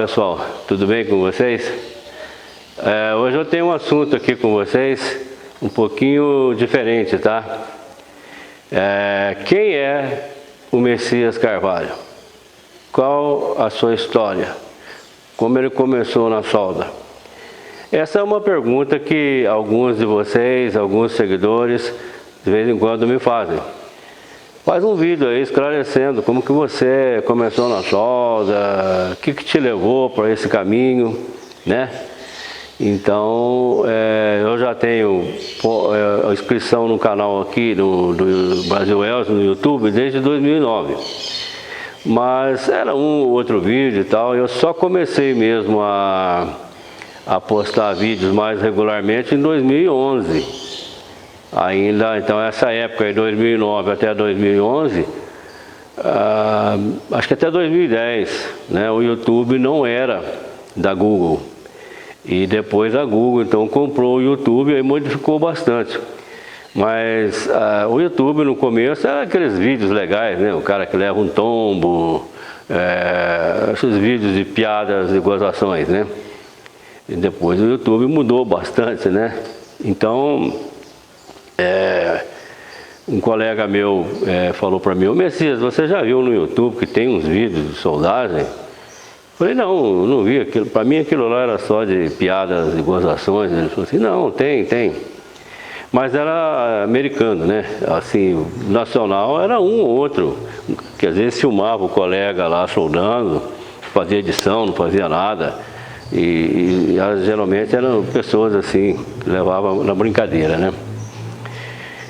pessoal, tudo bem com vocês? Hoje eu tenho um assunto aqui com vocês um pouquinho diferente, tá? Quem é o Messias Carvalho? Qual a sua história? Como ele começou na solda? Essa é uma pergunta que alguns de vocês, alguns seguidores, de vez em quando me fazem. Faz um vídeo aí esclarecendo como que você começou na solda, o que te levou para esse caminho, né? Então, eu já tenho a inscrição no canal aqui do Brasil Elcio no YouTube desde 2009. Mas era um ou outro vídeo e tal, eu só comecei mesmo a postar vídeos mais regularmente em 2011. Ainda, então essa época, de 2009 até 2011, acho que até 2010, né, o YouTube não era da Google. E depois a Google então comprou o YouTube e modificou bastante. Mas o YouTube no começo era aqueles vídeos legais, né, o cara que leva um tombo, esses vídeos de piadas e gozações, né. E depois o YouTube mudou bastante, né. Então, um colega meu falou para mim: "Ô Messias, você já viu no YouTube que tem uns vídeos de soldagem?" Eu falei: "Não, não vi aquilo, para mim aquilo lá era só de piadas e gozações." Ele falou assim: "Não, tem. Mas era americano, né? Assim, nacional era um ou outro, que às vezes filmava o colega lá soldando, fazia edição, não fazia nada. E geralmente eram pessoas assim, que levavam na brincadeira, né?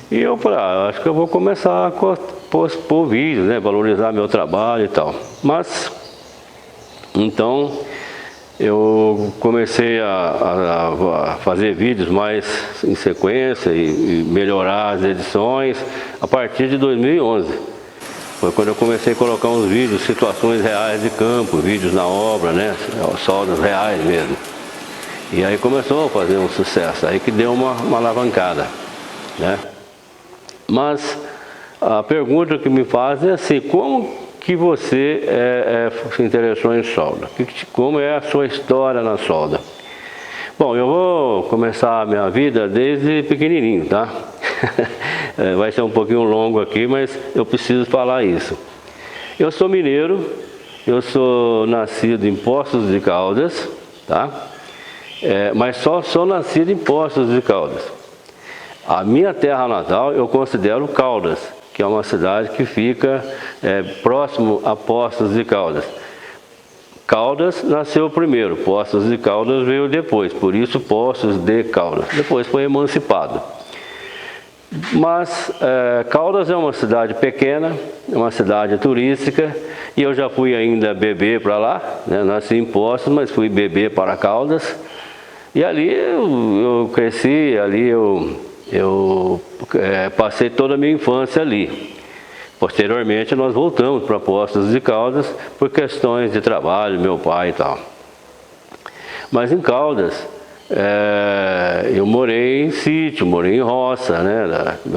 E eu falei: acho que eu vou começar a pôr vídeos, né? Valorizar meu trabalho e tal. Mas, então, eu comecei a fazer vídeos mais em sequência e melhorar as edições a partir de 2011. Foi quando eu comecei a colocar uns vídeos, situações reais de campo, vídeos na obra, né? Soldas reais mesmo. E aí começou a fazer um sucesso, aí que deu uma alavancada, né? Mas a pergunta que me fazem é assim: como que você se interessou em solda? Como é a sua história na solda? Bom, eu vou começar a minha vida desde pequenininho, tá? Vai ser um pouquinho longo aqui, mas eu preciso falar isso. Eu sou mineiro, eu sou nascido em Poços de Caldas, tá? Mas só sou nascido em Poços de Caldas. A minha terra natal eu considero Caldas, que é uma cidade que fica próximo a Poços de Caldas. Caldas nasceu primeiro, Poços de Caldas veio depois, por isso Poços de Caldas. Depois foi emancipado. Mas Caldas é uma cidade pequena, é uma cidade turística, e eu já fui ainda beber para lá, né? Nasci em Poços, mas fui beber para Caldas. E ali eu cresci, ali eu passei toda a minha infância ali. Posteriormente nós voltamos para Poços de Caldas por questões de trabalho, meu pai e tal. Mas em Caldas, eu morei em sítio, morei em roça, né? O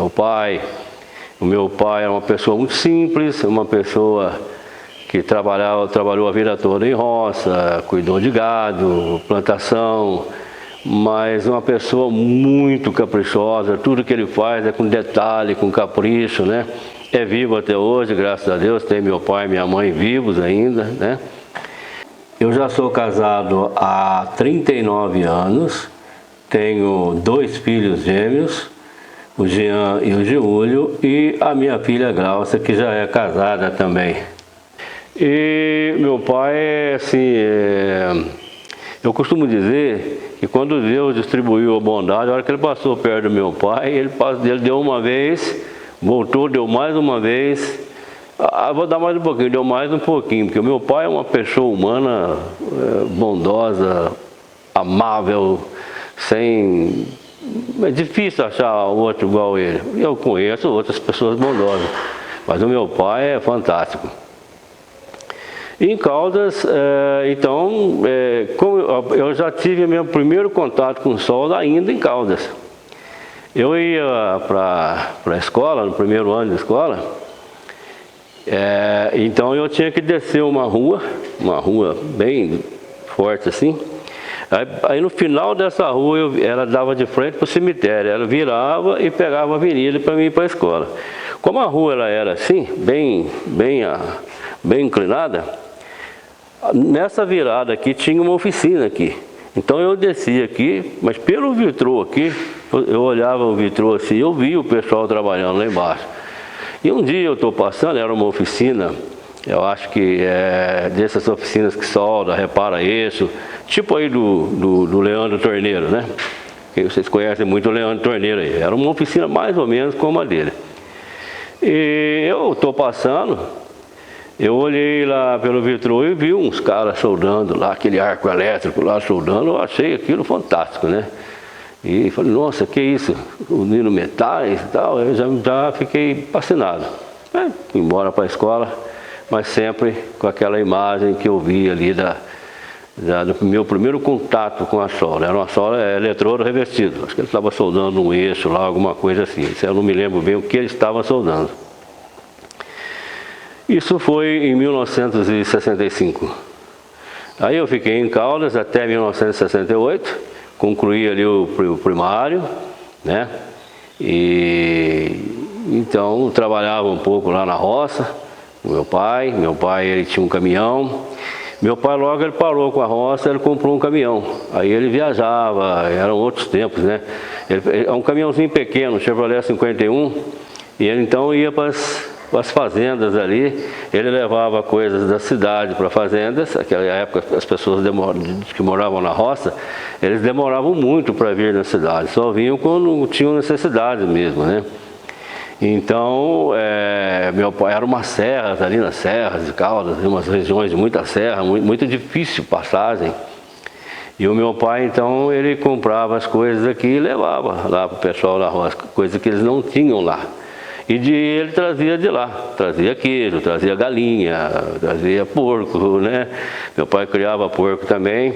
meu pai é uma pessoa muito simples, uma pessoa que trabalhou a vida toda em roça, cuidou de gado, plantação, mas uma pessoa muito caprichosa. Tudo que ele faz é com detalhe, com capricho, né? É vivo até hoje, graças a Deus, tem meu pai e minha mãe vivos ainda, né? Eu já sou casado há 39 anos, tenho 2 filhos gêmeos, o Jean e o Giulio, e a minha filha Glaucia, que já é casada também. E meu pai, assim, eu costumo dizer que quando Deus distribuiu a bondade, a hora que ele passou perto do meu pai, ele deu uma vez, voltou, deu mais uma vez, vou dar mais um pouquinho, deu mais um pouquinho, porque o meu pai é uma pessoa humana, bondosa, amável, é difícil achar outro igual ele. Eu conheço outras pessoas bondosas, mas o meu pai é fantástico. Em Caldas, então, como eu já tive meu primeiro contato com solda ainda em Caldas. Eu ia para a escola, no primeiro ano de escola, então eu tinha que descer uma rua bem forte assim. Aí no final dessa rua, ela dava de frente para o cemitério, ela virava e pegava a avenida para mim ir para a escola. Como a rua ela era assim, bem inclinada, nessa virada aqui tinha uma oficina aqui. Então eu descia aqui, mas pelo vitrô aqui, eu olhava o vitrô assim, eu via o pessoal trabalhando lá embaixo. E um dia eu estou passando, era uma oficina, eu acho que é dessas oficinas que solda, repara isso, tipo aí do Leandro Torneiro, né? Que vocês conhecem muito o Leandro Torneiro aí. Era uma oficina mais ou menos como a dele. E eu estou passando, eu olhei lá pelo vitrô e vi uns caras soldando lá, aquele arco elétrico lá soldando, eu achei aquilo fantástico, né? E falei, nossa, que isso? Unindo metais e tal, eu já fiquei fascinado. Fui embora para a escola, mas sempre com aquela imagem que eu vi ali do meu primeiro contato com a sola. Era uma sola eletrodo revestido, acho que ele estava soldando um eixo lá, alguma coisa assim. Isso eu não me lembro bem o que ele estava soldando. Isso foi em 1965. Aí eu fiquei em Caldas até 1968, concluí ali o primário, né? E então trabalhava um pouco lá na roça com meu pai ele tinha um caminhão. Meu pai logo ele parou com a roça, ele comprou um caminhão. Aí ele viajava, eram outros tempos, né? É um caminhãozinho pequeno, Chevrolet 51, e ele então ia para as fazendas ali, ele levava coisas da cidade para fazendas. Naquela época as pessoas que moravam na roça, eles demoravam muito para vir na cidade, só vinham quando tinham necessidade mesmo, né? Então, meu pai era umas serras ali nas serras de Caldas, umas regiões de muita serra, muito difícil passagem. E o meu pai, então, ele comprava as coisas aqui e levava lá para o pessoal da roça, coisas que eles não tinham lá. E ele trazia de lá, trazia queijo, trazia galinha, trazia porco, né? Meu pai criava porco também.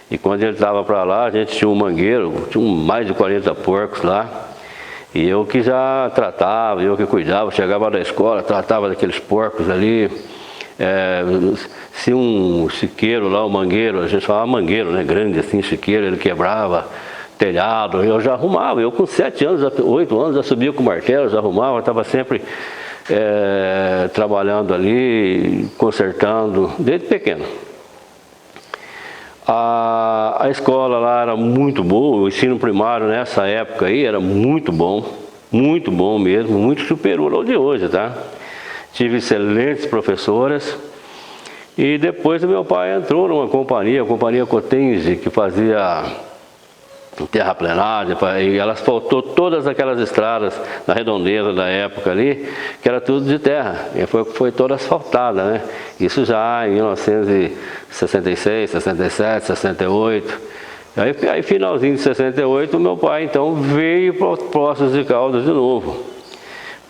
E quando ele estava para lá, a gente tinha um mangueiro, tinha mais de 40 porcos lá. E eu que já tratava, eu que cuidava, chegava da escola, tratava daqueles porcos ali. Se um chiqueiro lá, o mangueiro, a gente falava mangueiro, né? Grande assim, chiqueiro, ele quebrava telhado, eu já arrumava. Eu com 7 anos, 8 anos, já subia com o martelo, já arrumava, estava sempre trabalhando ali, consertando, desde pequeno. A escola lá era muito boa, o ensino primário nessa época aí era muito bom mesmo, muito superior ao de hoje, tá? Tive excelentes professoras. E depois o meu pai entrou numa companhia, a companhia Cotense, que fazia terraplenagem, e ela asfaltou todas aquelas estradas na redondeza da época ali, que era tudo de terra, e foi toda asfaltada, né? Isso já em 1966, 67, 68. Aí finalzinho de 68, o meu pai então veio para Poços de Caldas de novo,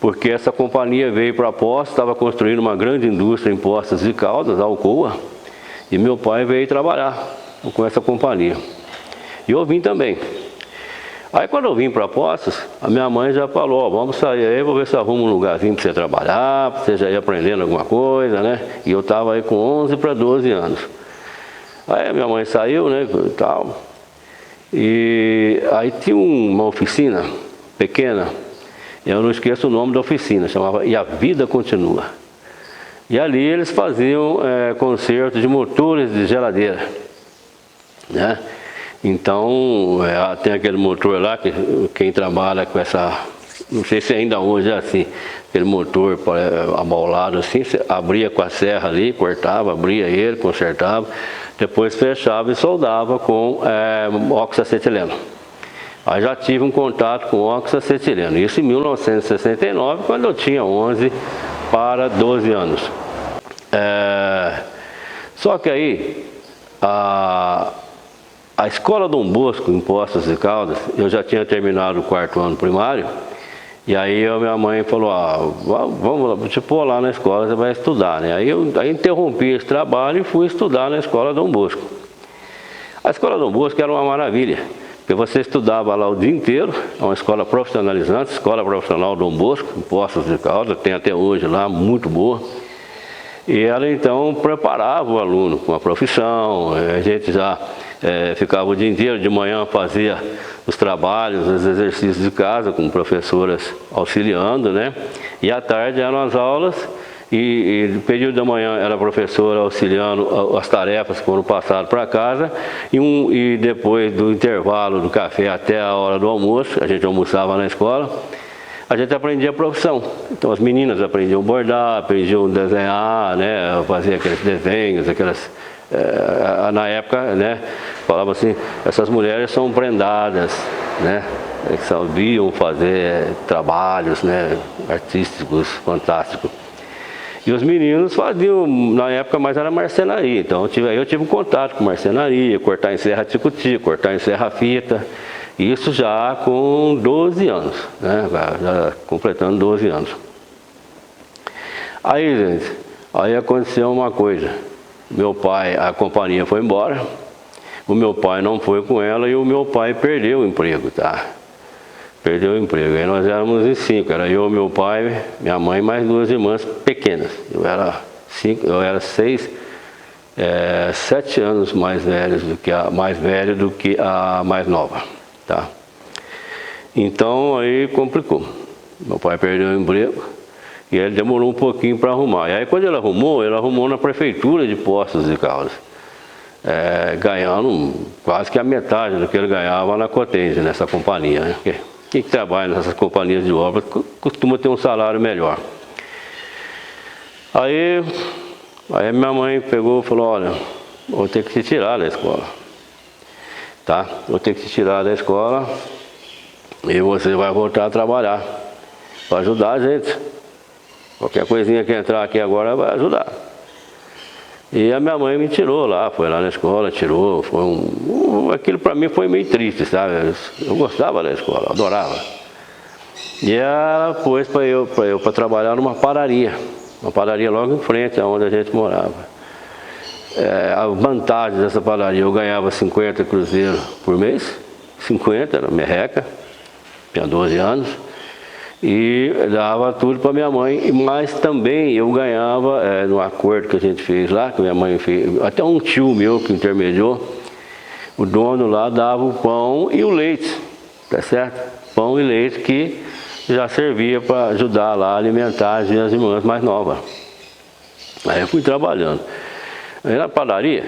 porque essa companhia veio para Poços, estava construindo uma grande indústria em Poços de Caldas, a Alcoa, e meu pai veio trabalhar com essa companhia. E eu vim também. Aí quando eu vim para Poços, a minha mãe já falou, ó, vamos sair aí, vou ver se arruma um lugarzinho para você trabalhar, para você já ir aprendendo alguma coisa, né? E eu estava aí com 11 para 12 anos. Aí a minha mãe saiu, né, e tal. E aí tinha uma oficina pequena, eu não esqueço o nome da oficina, chamava E a Vida Continua. E ali eles faziam conserto de motores de geladeira, né? Então, tem aquele motor lá, que quem trabalha com essa, não sei se ainda hoje é assim, aquele motor abaulado assim, você abria com a serra ali, cortava, abria ele, consertava, depois fechava e soldava com oxacetileno. Aí já tive um contato com oxacetileno, isso em 1969, quando eu tinha 11 para 12 anos. Só que aí, a escola Dom Bosco, em Poços de Caldas, eu já tinha terminado o 4º ano primário, e aí minha mãe falou, vamos lá, te pôr lá na escola, você vai estudar, né? Aí eu interrompi esse trabalho e fui estudar na escola Dom Bosco. A escola Dom Bosco era uma maravilha, porque você estudava lá o dia inteiro, é uma escola profissionalizante, escola profissional Dom Bosco, em Poços de Caldas, tem até hoje lá, muito boa. E ela então preparava o aluno com a profissão, a gente já ficava o dia inteiro, de manhã fazia os trabalhos, os exercícios de casa com professoras auxiliando, né? E à tarde eram as aulas e no período da manhã era a professora auxiliando as tarefas que foram passadas para casa e depois do intervalo do café até a hora do almoço, a gente almoçava na escola, a gente aprendia a profissão. Então as meninas aprendiam a bordar, aprendiam a desenhar, né, fazer aqueles desenhos, na época, né, falava assim, essas mulheres são prendadas, né, que sabiam fazer trabalhos, né, artísticos, fantásticos. E os meninos faziam, na época, mais era marcenaria. Então eu tive um contato com marcenaria, cortar em serra ticuti, cortar em serra fita. Isso já com 12 anos, né? Já completando 12 anos. Aí, gente, aconteceu uma coisa. Meu pai, a companhia foi embora, o meu pai não foi com ela e o meu pai perdeu o emprego, tá? Perdeu o emprego. Aí nós éramos em 5, era eu, meu pai, minha mãe, mais 2 irmãs pequenas. Eu era 7 anos mais velho do que a mais nova, tá? Então aí complicou. Meu pai perdeu o emprego e ele demorou um pouquinho para arrumar. E aí quando ele arrumou na prefeitura de Poços de Caldas, ganhando quase que a metade do que ele ganhava na Cotense, nessa companhia, né? Quem trabalha nessas companhias de obras costuma ter um salário melhor. Aí minha mãe pegou e falou, olha, vou ter que te tirar da escola, tá? Vou ter que te tirar da escola e você vai voltar a trabalhar para ajudar a gente. Qualquer coisinha que entrar aqui agora vai ajudar. E a minha mãe me tirou lá, foi lá na escola, tirou. Aquilo para mim foi meio triste, sabe? Eu gostava da escola, adorava. E ela pôs para eu trabalhar numa padaria logo em frente, onde a gente morava. A vantagem dessa padaria, eu ganhava 50 cruzeiros por mês, 50, era merreca, tinha 12 anos. E dava tudo para minha mãe, mas também eu ganhava, no acordo que a gente fez lá, que minha mãe fez, até um tio meu que intermediou, o dono lá dava o pão e o leite, tá certo? Pão e leite que já servia para ajudar lá a alimentar as minhas irmãs mais novas. Aí eu fui trabalhando. Aí na padaria,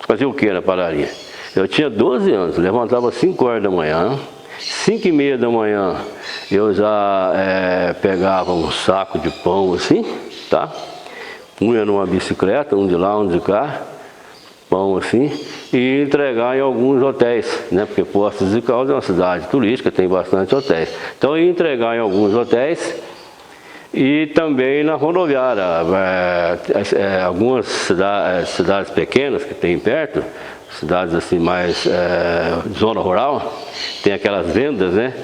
fazia o que na padaria? Eu tinha 12 anos, levantava às 5 horas da manhã, 5h30 da manhã eu já pegava um saco de pão assim, tá? Punha numa bicicleta, um de lá, um de cá, pão assim, e entregar em alguns hotéis, né? Porque Poços de Caldas é uma cidade turística, tem bastante hotéis. Então eu ia entregar em alguns hotéis e também na rodoviária, algumas cidades pequenas que tem perto, cidades assim mais zona rural, tem aquelas vendas, né?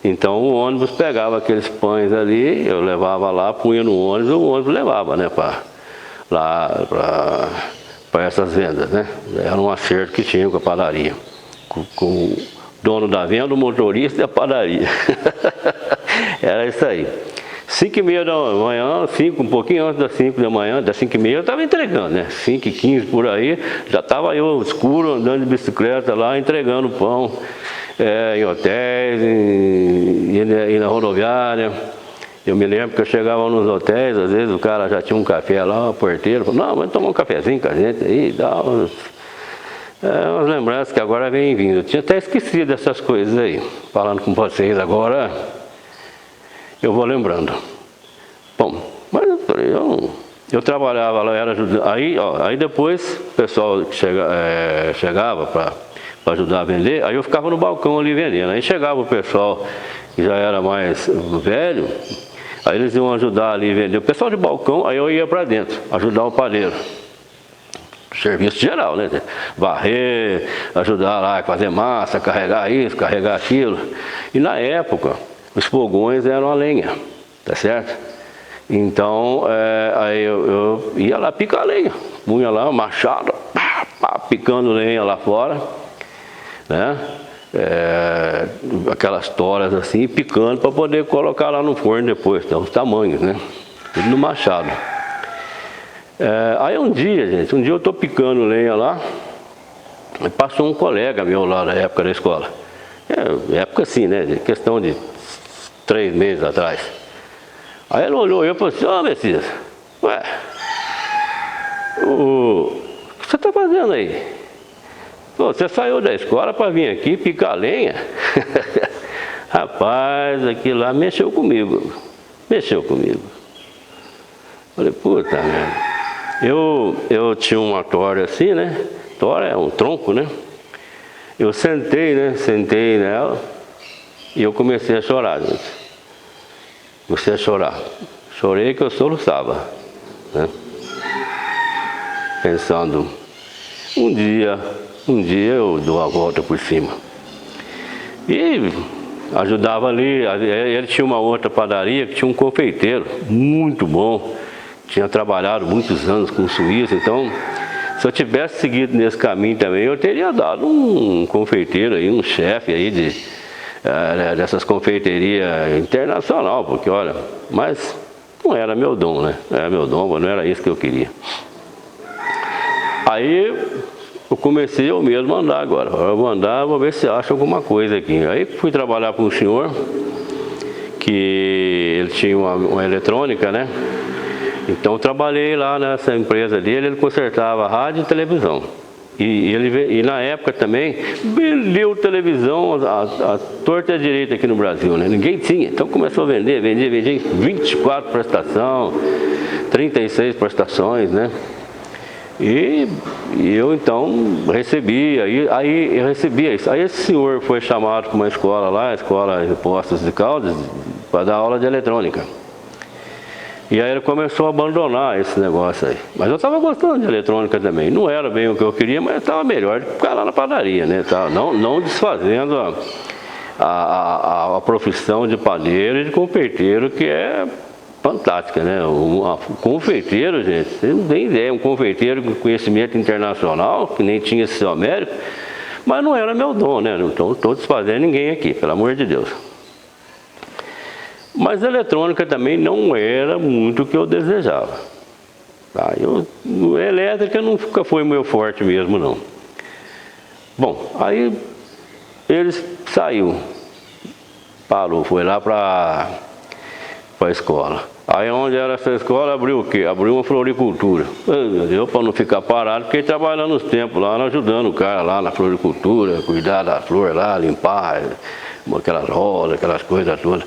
Então o ônibus pegava aqueles pães ali, eu levava lá, punha no ônibus, o ônibus levava, né, para essas vendas, né? Era um acerto que tinha com a padaria, com o dono da venda, o motorista e a padaria. Era isso aí. 5h30 da manhã, um pouquinho antes das 5 da manhã, das 5h30 eu estava entregando, né? 5h15 por aí, já estava eu escuro, andando de bicicleta lá, entregando pão em hotéis, e na rodoviária. Eu me lembro que eu chegava nos hotéis, às vezes o cara já tinha um café lá, o porteiro falou, não, vamos tomar um cafezinho com a gente aí, dá umas lembranças que agora vem vindo. Eu tinha até esquecido dessas coisas aí, falando com vocês agora. Eu vou lembrando. Bom, mas eu trabalhava lá, aí depois o pessoal chegava para ajudar a vender, aí eu ficava no balcão ali vendendo. Aí chegava o pessoal que já era mais velho, aí eles iam ajudar ali a vender. O pessoal de balcão, aí eu ia para dentro, ajudar o padeiro. Serviço geral, né? Varrer, ajudar lá a fazer massa, carregar isso, carregar aquilo. E na época, os fogões eram a lenha, tá certo? Então, aí eu ia lá picar lenha, punha lá, machado, picando lenha lá fora, né? Aquelas toras assim, picando para poder colocar lá no forno depois, então os tamanhos, né? Tudo no machado. Aí um dia, gente, eu tô picando lenha lá, e passou um colega meu lá na época da escola. Época assim, né, de questão de 3 meses atrás. Aí ele olhou e falou assim: ô Messias, ué, o que você tá fazendo aí? Pô, você saiu da escola para vir aqui picar lenha? Rapaz, aquilo lá mexeu comigo. Falei, puta merda. Eu tinha uma tora assim, né? Tora é um tronco, né? Eu sentei nela e eu comecei a chorar, gente. Chorei que eu soluçava, né? Pensando, um dia eu dou a volta por cima. E ajudava ali, ele tinha uma outra padaria que tinha um confeiteiro muito bom. Tinha trabalhado muitos anos com suíço, então se eu tivesse seguido nesse caminho também, eu teria dado um confeiteiro aí, um chefe aí dessas confeiterias internacional, porque olha, mas não era meu dom, né? Não era meu dom, mas não era isso que eu queria. Aí eu comecei eu mesmo a andar agora. Eu vou andar, vou ver se acha alguma coisa aqui. Aí fui trabalhar com um senhor, que ele tinha uma eletrônica, né? Então eu trabalhei lá nessa empresa dele, ele consertava rádio e televisão. E na época também vendeu televisão a torta e a direita aqui no Brasil, né? Ninguém tinha. Então começou a vendia 24 prestações, 36 prestações, né? E eu então recebia, aí eu recebia isso. Aí esse senhor foi chamado para uma escola lá, a escola de Poços de Caldas, para dar aula de eletrônica. E aí ele começou a abandonar esse negócio aí. Mas eu estava gostando de eletrônica também. Não era bem o que eu queria, mas estava melhor de ficar lá na padaria, né? Não desfazendo a profissão de padeiro e de confeiteiro, que é fantástica, né? O confeiteiro, gente, você não tem ideia, um confeiteiro com conhecimento internacional, que nem tinha esse seu Américo, mas não era meu dom, né? Não estou desfazendo ninguém aqui, pelo amor de Deus. Mas a eletrônica também não era muito o que eu desejava. Tá? Elétrica nunca foi meu forte mesmo, não. Bom, aí ele saiu, parou, foi lá para a escola. Aí onde era essa escola, abriu o quê? Abriu uma floricultura. Meu Deus, para não ficar parado, fiquei trabalhando nos tempos lá, ajudando o cara lá na floricultura, cuidar da flor lá, limpar aquelas rosas, aquelas coisas todas.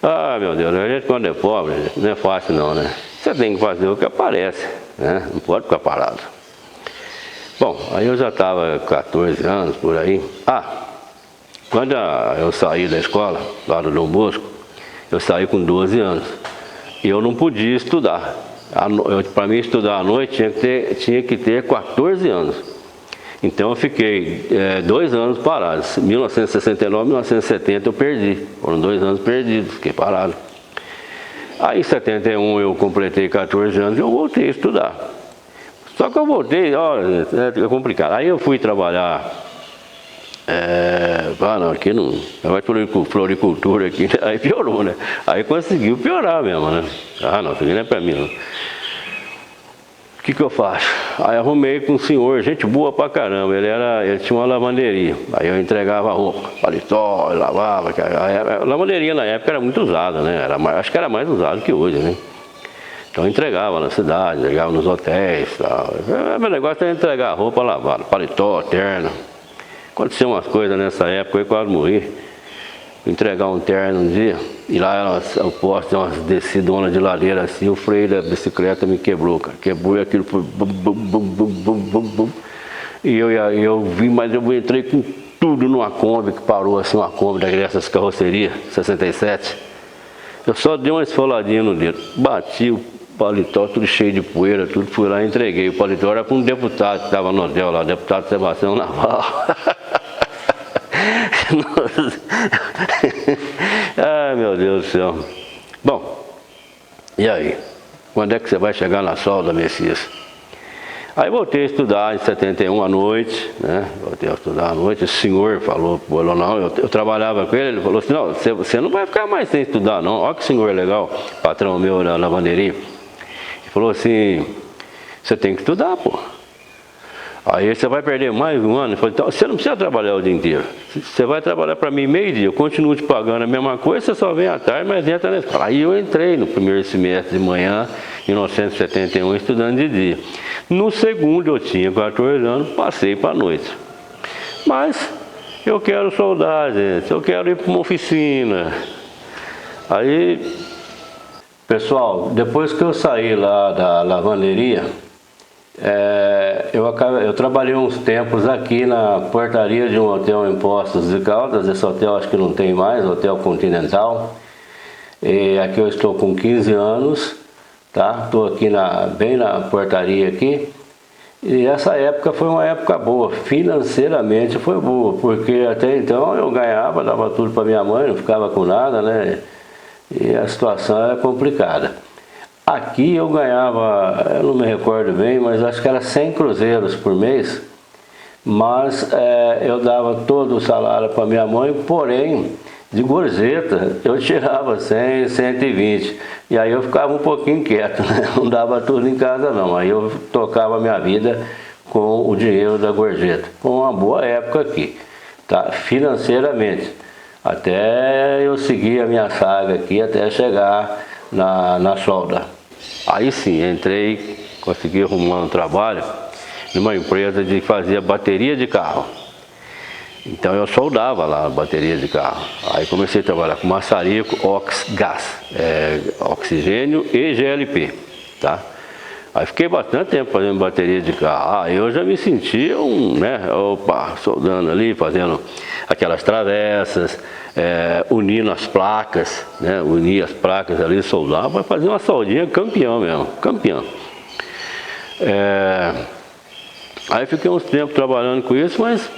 Ah, meu Deus, a gente quando é pobre, não é fácil não, né? Você tem que fazer o que aparece, né? Não pode ficar parado. Bom, aí eu já estava 14 anos, por aí. Quando eu saí da escola, lá do Dom Bosco, eu saí com 12 anos. E eu não podia estudar. Para mim estudar à noite tinha que ter 14 anos. Então eu fiquei 2 anos parado. 1969, 1970 eu perdi. Foram 2 anos perdidos, fiquei parado. Aí em 71 eu completei 14 anos e eu voltei a estudar. Só que eu voltei, olha, é complicado. Aí eu fui trabalhar. Não, aqui não. Vai floricultura aqui, né? Aí piorou, né? Aí conseguiu piorar mesmo, né? Não, isso aqui não é pra mim, não. O que eu faço? Aí arrumei com um senhor, gente boa pra caramba, ele tinha uma lavanderia. Aí eu entregava roupa, paletó, lavava. A lavanderia na época era muito usada, né? Acho que era mais usado que hoje, né? Então eu entregava na cidade, entregava nos hotéis e tal. Meu negócio era entregar roupa lavada, paletó, terno. Aconteceu umas coisas nessa época, eu quase morri. Entregar um terno um dia, e lá eu posso dar umas descidonas de ladeira assim, o freio da bicicleta me quebrou, cara. Quebrou e aquilo foi bum, bum, bum, bum, bum, bum, bum. E eu vi, mas eu entrei com tudo numa Kombi que parou assim, uma Kombi dessas carrocerias, 67. Eu só dei uma esfoladinha no dedo, bati o paletó tudo cheio de poeira, tudo, fui lá e entreguei. O paletó era para um deputado que estava no hotel lá, deputado Sebastião Naval. Ai, meu Deus do céu. Bom, e aí? Quando é que você vai chegar na solda, Messias? Aí voltei a estudar em 71 à noite, né? Voltei a estudar à noite. O senhor falou, não, eu trabalhava com ele, ele falou assim: não, você não vai ficar mais sem estudar, não. Olha que senhor legal, patrão meu da lavanderia. Ele falou assim: Você tem que estudar, pô. Aí você vai perder mais um ano. Então, você não precisa trabalhar o dia inteiro. Você vai trabalhar para mim meio-dia, eu continuo te pagando a mesma coisa, você só vem à tarde, mas entra na escola. Aí eu entrei no primeiro semestre de manhã, em 1971, estudando de dia. No segundo, eu tinha 14 anos, passei para a noite. Mas eu quero soldar, gente, eu quero ir para uma oficina. Aí, pessoal, depois que eu saí lá da lavanderia, eu trabalhei uns tempos aqui na portaria de um hotel em Poços de Caldas. Esse hotel acho que não tem mais, Hotel Continental. E aqui eu estou com 15 anos, tá? Estou aqui bem na portaria aqui. E essa época foi uma época boa, financeiramente foi boa, porque até então eu ganhava, dava tudo para minha mãe, não ficava com nada, né? E a situação era complicada. Aqui eu ganhava, eu não me recordo bem, mas acho que era 100 cruzeiros por mês, mas eu dava todo o salário para minha mãe, porém, de gorjeta, eu tirava 100, 120, e aí eu ficava um pouquinho quieto, né? Não dava tudo em casa não, aí eu tocava a minha vida com o dinheiro da gorjeta. Foi uma boa época aqui, tá? Financeiramente, até eu seguir a minha saga aqui, até chegar na solda. Aí sim, entrei, consegui arrumar um trabalho numa empresa de fazer bateria de carro. Então eu soldava lá a bateria de carro. Aí comecei a trabalhar com maçarico, gás, oxigênio e GLP, tá? Aí fiquei bastante tempo fazendo bateria de carro. Aí eu já me sentia soldando ali, fazendo aquelas travessas, unindo as placas, né? Unir as placas ali, soldar, para fazer uma soldinha campeão mesmo, campeão. Aí fiquei uns tempos trabalhando com isso, mas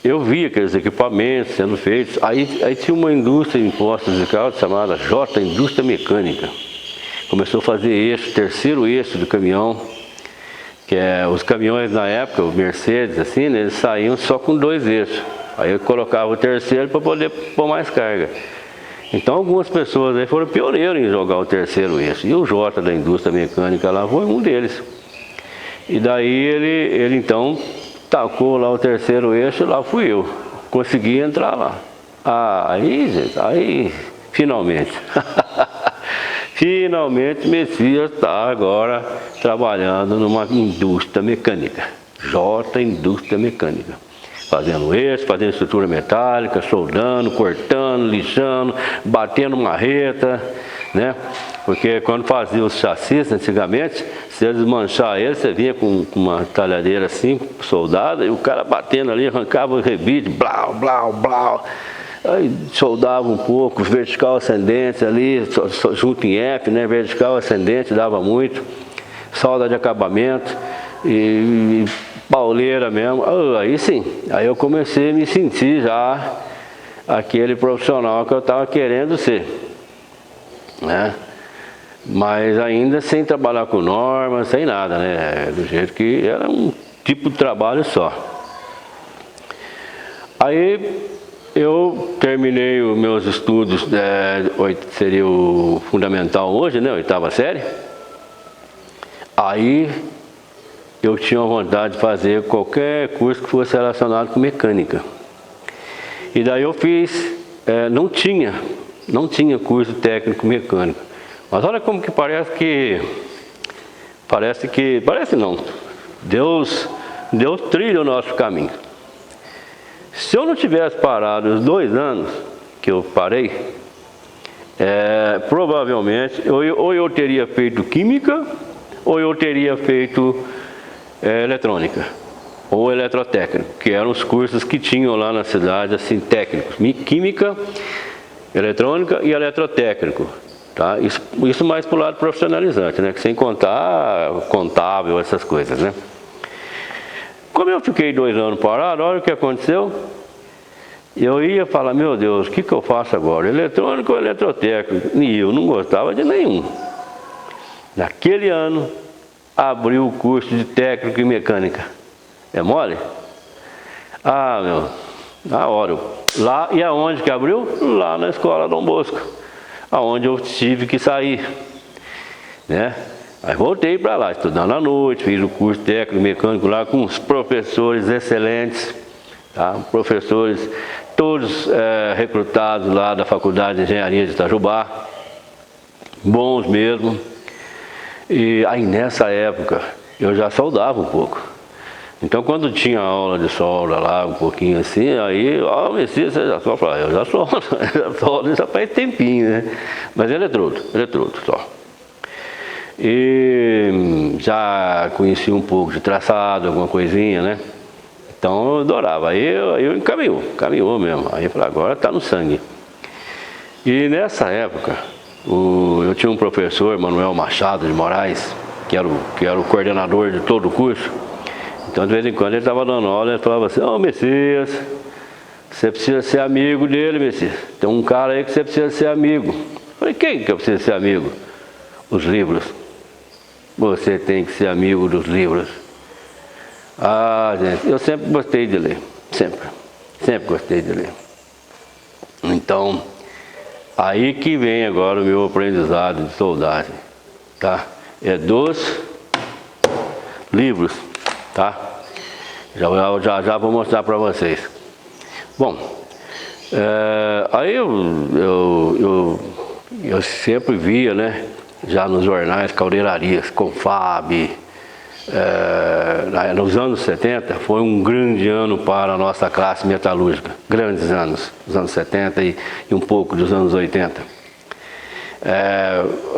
eu vi aqueles equipamentos sendo feitos. Aí tinha uma indústria em Poços de Caldas chamada J Indústria Mecânica. Começou a fazer eixo, terceiro eixo do caminhão, que os caminhões na época, o Mercedes, assim, né, eles saíam só com 2 eixos. Aí eu colocava o terceiro para poder pôr mais carga. Então algumas pessoas aí foram pioneiros em jogar o terceiro eixo. E o J da Indústria Mecânica lá foi um deles. E daí ele então tacou lá o terceiro eixo, lá fui eu. Consegui entrar lá. Aí, gente, finalmente. Finalmente Messias está agora trabalhando numa indústria mecânica. J Indústria Mecânica. Fazendo eixo, fazendo estrutura metálica, soldando, cortando, lixando, batendo marreta, né? Porque quando fazia os chassis antigamente, se eles desmanchar eles, você vinha com uma talhadeira assim, soldada, e o cara batendo ali, arrancava o rebite, blau, blau, blau. Aí soldava um pouco, vertical ascendente ali, junto em F, né? Vertical ascendente dava muito, solda de acabamento e pauleira mesmo. Aí sim, aí eu comecei a me sentir já aquele profissional que eu estava querendo ser, né? Mas ainda sem trabalhar com normas, sem nada, né? Do jeito que era um tipo de trabalho só. Aí eu terminei os meus estudos, seria o fundamental hoje, né? 8ª série. Aí eu tinha vontade de fazer qualquer curso que fosse relacionado com mecânica. E daí eu fiz, não tinha curso técnico mecânico. Mas olha como que parece não, Deus trilha o nosso caminho. Se eu não tivesse parado os 2 anos que eu parei, provavelmente ou eu teria feito química, ou eu teria feito eletrônica, ou eletrotécnico, que eram os cursos que tinham lá na cidade, assim, técnicos, química, eletrônica e eletrotécnico, tá? Isso mais para o lado profissionalizante, né? Sem contar contábil, essas coisas, né? Como eu fiquei 2 anos parado, olha o que aconteceu. Eu ia falar, meu Deus, o que eu faço agora? Eletrônico ou eletrotécnico? E eu não gostava de nenhum. Naquele ano, abriu o curso de técnico em mecânica. É mole? Na hora. Lá, e aonde que abriu? Lá na escola Dom Bosco, aonde eu tive que sair, né? Aí voltei para lá, estudando à noite, fiz o curso técnico mecânico lá com uns professores excelentes, tá? Professores todos recrutados lá da Faculdade de Engenharia de Itajubá, bons mesmo. E aí nessa época eu já soldava um pouco. Então quando tinha aula de solda lá, um pouquinho assim, aí, ó, Messias, você já solda? Eu já soldo, já faz tempinho, né? Mas eletrodo só. E já conheci um pouco de traçado, alguma coisinha, né? Então eu adorava. Aí eu caminhou mesmo. Aí eu falei, agora tá no sangue. E nessa época, eu tinha um professor, Manuel Machado de Moraes, que era o coordenador de todo o curso. Então de vez em quando ele estava dando aula, ele falava assim, ô Messias, você precisa ser amigo dele, Messias. Tem um cara aí que você precisa ser amigo. Eu falei, quem que eu preciso ser amigo? Os livros. Você tem que ser amigo dos livros. Ah, gente, eu sempre gostei de ler. Sempre gostei de ler. Então, aí que vem agora o meu aprendizado de soldagem, tá? É dos livros, tá? Já vou mostrar para vocês. Bom, aí eu sempre via, né? Já nos jornais, caldeirarias, Confab. Nos anos 70 foi um grande ano para a nossa classe metalúrgica, grandes anos, os anos 70 e um pouco dos anos 80.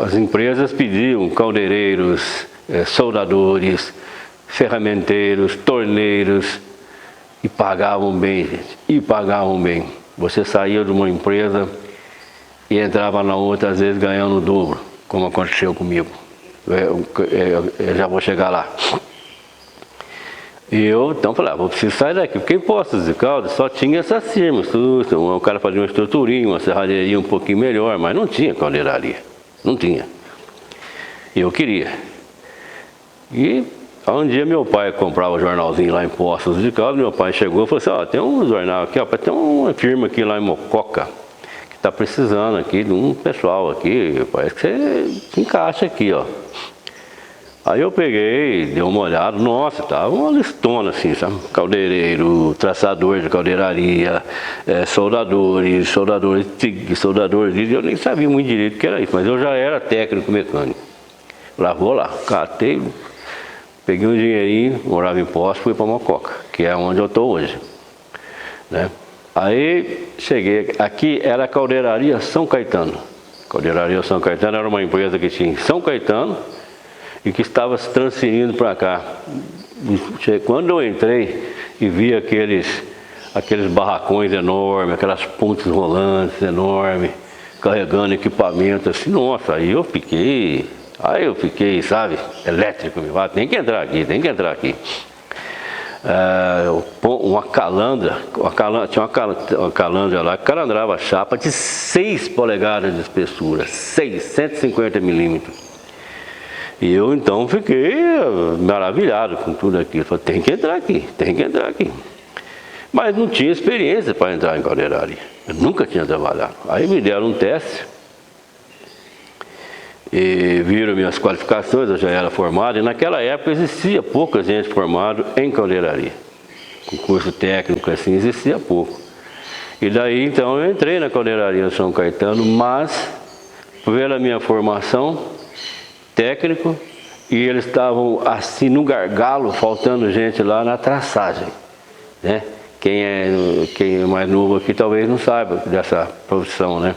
As empresas pediam caldeireiros, soldadores, ferramenteiros, torneiros, e pagavam bem, gente, e pagavam bem. Você saía de uma empresa e entrava na outra, às vezes ganhando o dobro, como aconteceu comigo. Eu já vou chegar lá. E eu então falei, vou precisar sair daqui, porque em Poços de Caldas só tinha essas firmas, o cara fazia uma estruturinha, uma serralheria um pouquinho melhor, mas não tinha caldeiraria, não tinha. E eu queria. E um dia meu pai comprava um jornalzinho lá em Poços de Caldas, meu pai chegou e falou assim, tem um jornal aqui, tem uma firma aqui lá em Mococa, que está precisando aqui de um pessoal aqui, parece que você se encaixa aqui, ó. Aí eu peguei, dei uma olhada, nossa, tava uma listona assim, sabe? Caldeireiro, traçador de caldeiraria, soldadores, eu nem sabia muito direito o que era isso, mas eu já era técnico mecânico. Lá vou lá, catei, peguei um dinheirinho, morava em Poços, fui para Mococa, que é onde eu estou hoje, né? Aí cheguei, aqui era a caldeiraria São Caetano. Caldeiraria São Caetano era uma empresa que tinha em São Caetano, e que estava se transferindo para cá. Quando eu entrei e vi aqueles barracões enormes, aquelas pontes rolantes enormes, carregando equipamento assim, nossa, aí eu fiquei, sabe, elétrico, tem que entrar aqui. Uma calandra, tinha uma calandra lá, que calandrava chapa de 6 polegadas de espessura, 150 milímetros. E eu então fiquei maravilhado com tudo aquilo. Falei, tem que entrar aqui. Mas não tinha experiência para entrar em caldeiraria. Eu nunca tinha trabalhado. Aí me deram um teste. E viram minhas qualificações, eu já era formado. E naquela época existia pouca gente formada em caldeiraria. Com curso técnico assim, existia pouco. E daí então eu entrei na caldeiraria São Caetano, mas pela minha formação técnico, e eles estavam assim no gargalo, faltando gente lá na traçagem, né? Quem é mais novo aqui talvez não saiba dessa profissão, né?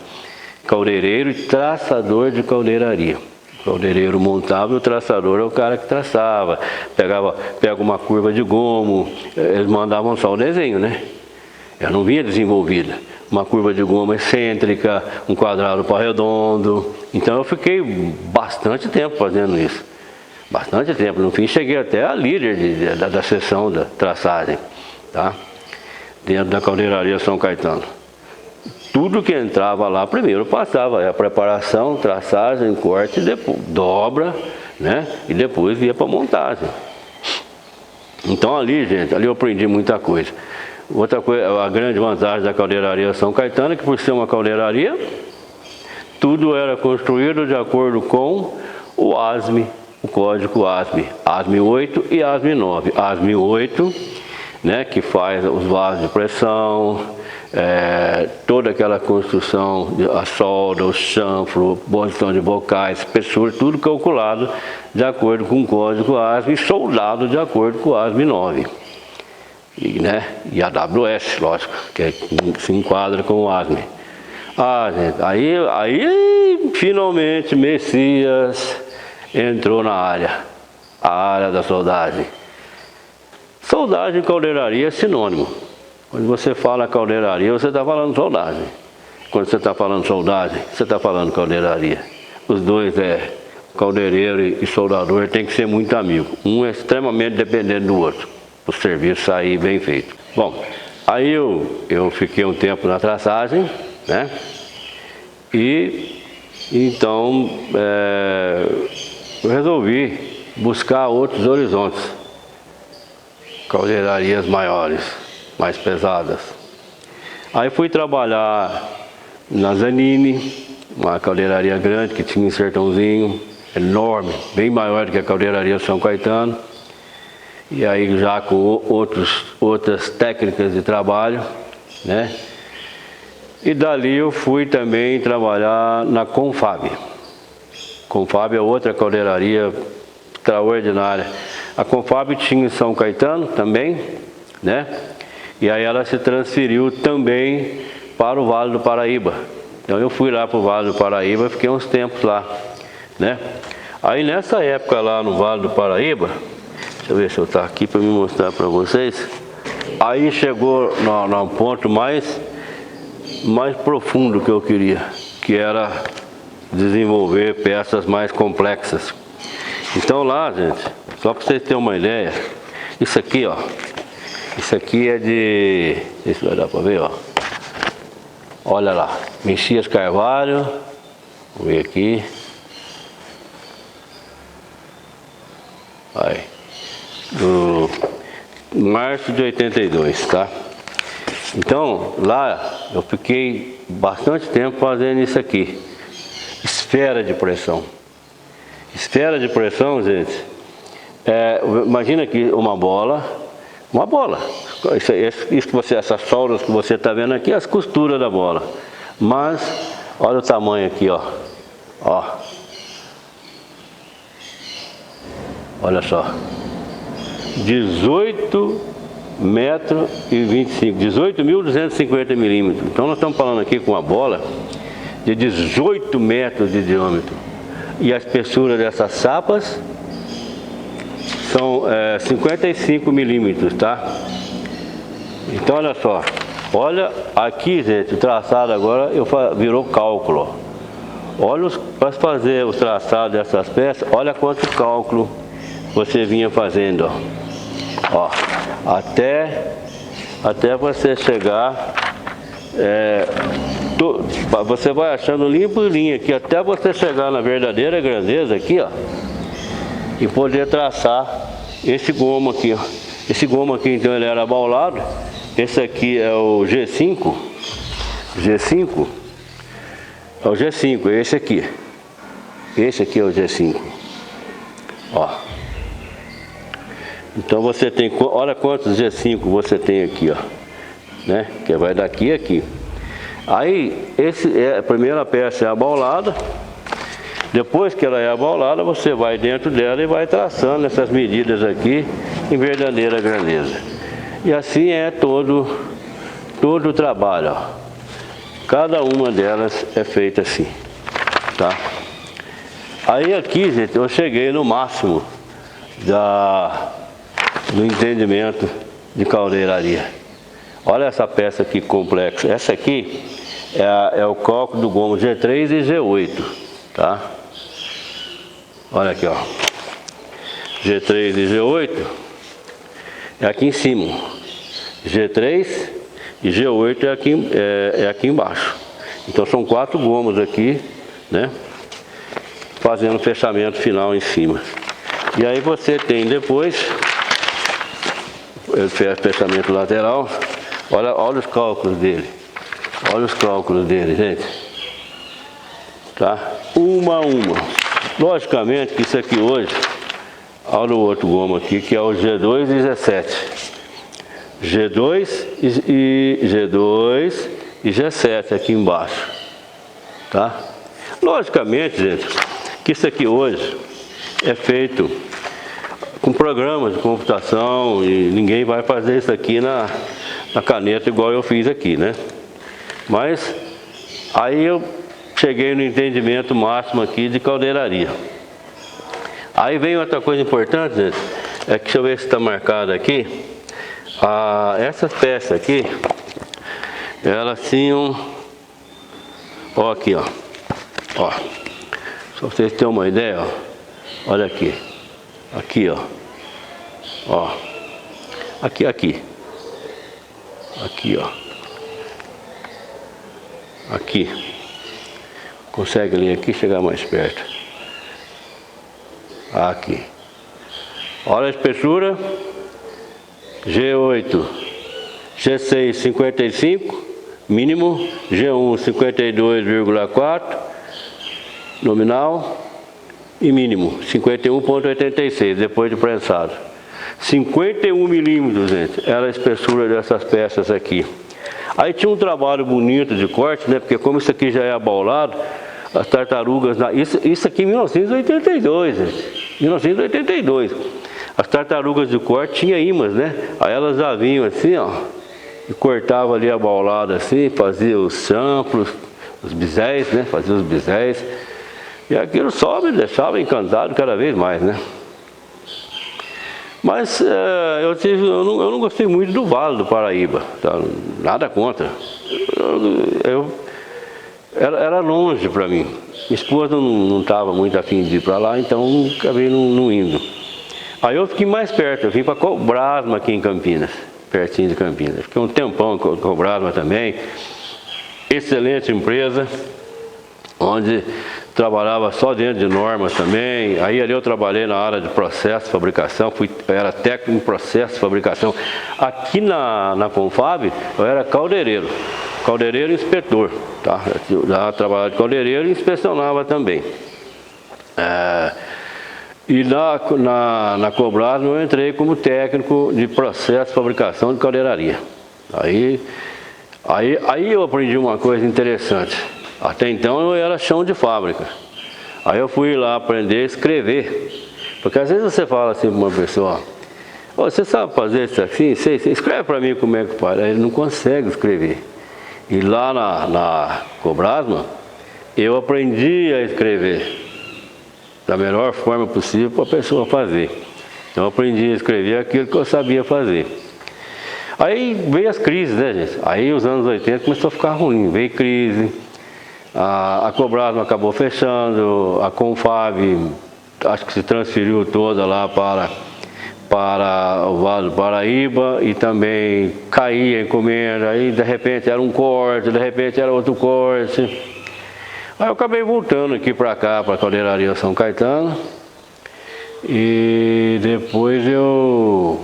Caldeireiro e traçador de caldeiraria. O caldeireiro montava e o traçador é o cara que traçava. Pega uma curva de gomo, eles mandavam só o desenho, né? Eu não vinha desenvolvida. Uma curva de goma excêntrica, um quadrado para redondo. Então eu fiquei bastante tempo fazendo isso. Bastante tempo. No fim cheguei até a líder da seção da traçagem, tá? Dentro da caldeiraria São Caetano. Tudo que entrava lá primeiro passava. A preparação, traçagem, corte, depois, dobra, né? E depois ia para montagem. Então ali, gente, ali eu aprendi muita coisa. Outra coisa, a grande vantagem da caldeiraria São Caetano é que, por ser uma caldeiraria, tudo era construído de acordo com o ASME, o código ASME, ASME 8 e ASME 9. ASME 8, né, que faz os vasos de pressão, toda aquela construção, a solda, o chanfro, posição de bocais, espessura, tudo calculado de acordo com o código ASME e soldado de acordo com o ASME 9. E a AWS, lógico, que se enquadra com o ASME. Gente, aí finalmente Messias entrou na área, a área da soldagem. Soldagem e caldeiraria é sinônimo. Quando você fala caldeiraria, você está falando soldagem. Quando você está falando soldagem, você está falando caldeiraria. Os dois, caldeireiro e soldador, tem que ser muito amigo. Um é extremamente dependente do outro, para o serviço sair bem feito. Bom, aí eu fiquei um tempo na traçagem, né? E então eu resolvi buscar outros horizontes, caldeirarias maiores, mais pesadas. Aí fui trabalhar na Zanini, uma caldeiraria grande que tinha um sertãozinho enorme, bem maior do que a caldeiraria São Caetano. E aí já com outras técnicas de trabalho, né? E dali eu fui também trabalhar na Confab. Confab é outra caldeiraria extraordinária. A Confab tinha em São Caetano também, né? E aí ela se transferiu também para o Vale do Paraíba. Então eu fui lá para o Vale do Paraíba, fiquei uns tempos lá, né? Aí nessa época lá no Vale do Paraíba, deixa eu ver se eu estou aqui para me mostrar para vocês. Aí chegou no ponto mais profundo que eu queria, que era desenvolver peças mais complexas. Então lá, gente, só para vocês terem uma ideia, isso aqui, ó, isso aqui é de, não sei se vai dar para ver, ó. Olha lá, Messias Carvalho, vamos ver aqui. Aí, do março de 82, tá? Então, lá eu fiquei bastante tempo fazendo isso aqui. Esfera de pressão. Esfera de pressão, gente, imagina aqui uma bola. Isso que você, essas soldas que você está vendo aqui, as costuras da bola. Mas, olha o tamanho aqui, ó. Olha só. 18 metros e 25, 18.250 milímetros. Então nós estamos falando aqui com uma bola de 18 metros de diâmetro. E a espessura dessas sapas são 55 milímetros, tá? Então olha só, olha aqui, gente, o traçado agora virou cálculo. Olha para fazer o traçado dessas peças, olha quanto cálculo você vinha fazendo, ó, até você chegar, você vai achando linha por linha aqui, até você chegar na verdadeira grandeza aqui, ó, e poder traçar esse gomo aqui, ó. Esse gomo aqui, então, ele era abaulado. Esse aqui é o G5, é o G5, é esse aqui. Esse aqui é o G5, ó. Então você tem, olha quantos G5 você tem aqui, ó, né? Que vai daqui a aqui. Aí, a primeira peça é abaulada. Depois que ela é abaulada, você vai dentro dela e vai traçando essas medidas aqui em verdadeira grandeza. E assim é todo o trabalho, ó. Cada uma delas é feita assim, tá? Aí aqui, gente, eu cheguei no máximo do entendimento de caldeiraria. Olha essa peça aqui complexa. Essa aqui é o cálculo do gomo G3 e G8, tá? Olha aqui, ó. G3 e G8 é aqui em cima. G3 e G8 é aqui embaixo. Então são 4 gomos aqui, né? Fazendo o fechamento final em cima. E aí você tem depois o fechamento lateral. Olha os cálculos dele. Olha os cálculos dele, gente. Tá? Uma a uma. Logicamente que isso aqui hoje Olha o outro gomo aqui, que é o G2 e G7. G2 e G7 aqui embaixo, tá? Logicamente, gente, que isso aqui hoje é feito com programas de computação e ninguém vai fazer isso aqui na caneta igual eu fiz aqui, né? Mas aí eu cheguei no entendimento máximo aqui de caldeiraria. Aí vem outra coisa importante, gente, é que deixa eu ver se está marcado aqui. Essas peças aqui, elas tinham, ó aqui, ó, só vocês terem uma ideia, ó, olha aqui, ó, aqui, ó, aqui, consegue ler aqui, chegar mais perto, aqui, olha a espessura, G8, G6 55, mínimo, G1 52,4, nominal, e mínimo 51,86 depois de prensado. 51 milímetros, gente, era a espessura dessas peças aqui. Aí tinha um trabalho bonito de corte, né? Porque como isso aqui já é abaulado, as tartarugas, isso aqui em 1982, gente, 1982. As tartarugas de corte tinham ímãs, né? Aí elas já vinham assim, ó, e cortava ali a baulada assim, fazia os champlos, os bisés, né? Fazia os bisés. E aquilo só me deixava encantado cada vez mais, né? Mas eu não gostei muito do Vale do Paraíba, tá? Nada contra. Era longe para mim. Minha esposa não estava muito afim de ir para lá, então acabei não indo. Aí eu fiquei mais perto, eu vim para Cobrasma aqui em Campinas, pertinho de Campinas. Fiquei um tempão em Cobrasma também. Excelente empresa, onde trabalhava só dentro de normas também. Aí ali eu trabalhei na área de processo de fabricação, era técnico em processo de fabricação. Aqui na Confab eu era caldeireiro e inspetor, tá? Eu já trabalhava de caldeireiro e inspecionava também. E na Cobrasma eu entrei como técnico de processo de fabricação de caldeiraria. Aí eu aprendi uma coisa interessante. Até então eu era chão de fábrica. Aí eu fui lá aprender a escrever. Porque às vezes você fala assim para uma pessoa, você sabe fazer isso assim? Você escreve para mim como é que faz. Aí ele não consegue escrever. E lá na Cobrasma eu aprendi a escrever da melhor forma possível para a pessoa fazer. Então eu aprendi a escrever aquilo que eu sabia fazer. Aí veio as crises, né, gente? Aí os anos 80 começou a ficar ruim, veio crise, a Cobrasma acabou fechando, a Confab acho que se transferiu toda lá para o Vale do Paraíba e também caía a encomenda, aí de repente era um corte, de repente era outro corte. Aí eu acabei voltando aqui para cá, para a Caldeiraria São Caetano, e depois eu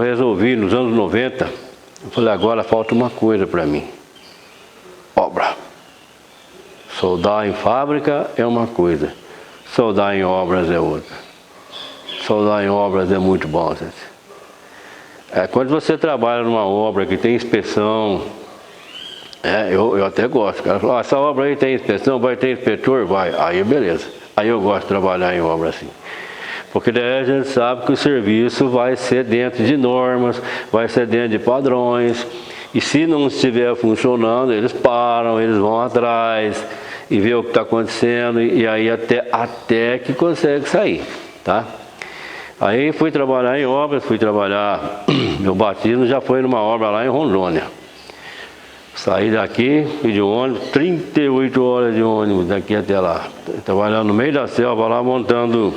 resolvi, nos anos 90, eu falei, agora falta uma coisa para mim, obra. Soldar em fábrica é uma coisa, soldar em obras é outra. Soldar em obras é muito bom, gente. Quando você trabalha numa obra que tem inspeção, eu até gosto. O cara falou, essa obra aí tem inspeção, vai ter inspetor? Vai. Aí beleza. Aí eu gosto de trabalhar em obra assim. Porque daí a gente sabe que o serviço vai ser dentro de normas, vai ser dentro de padrões. E se não estiver funcionando, eles param, eles vão atrás e vê o que está acontecendo. E aí até que consegue sair, tá? Aí fui trabalhar em obras, meu batismo já foi numa obra lá em Rondônia. Saí daqui, fui de ônibus, 38 horas de ônibus daqui até lá. Trabalhando no meio da selva lá, montando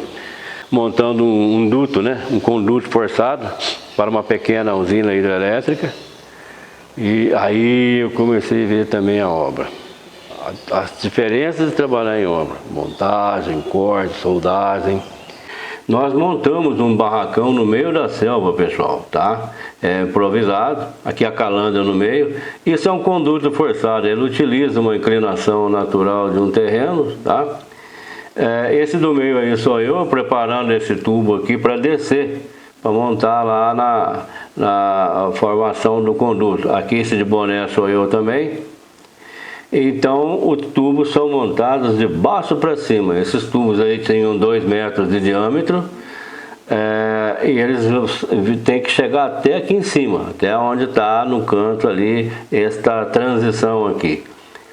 um duto, né? Um conduto forçado para uma pequena usina hidrelétrica. E aí eu comecei a ver também a obra. As diferenças de trabalhar em obra. Montagem, corte, soldagem. Nós montamos um barracão no meio da selva, pessoal, tá? Improvisado, aqui a calanda no meio. Isso é um conduto forçado, ele utiliza uma inclinação natural de um terreno, tá? Esse do meio aí sou eu preparando esse tubo aqui para descer, para montar lá na formação do conduto. Aqui esse de boné sou eu também. Então os tubos são montados de baixo para cima. Esses tubos aí tinham 2 metros de diâmetro. E eles têm que chegar até aqui em cima, até onde está no canto ali esta transição aqui.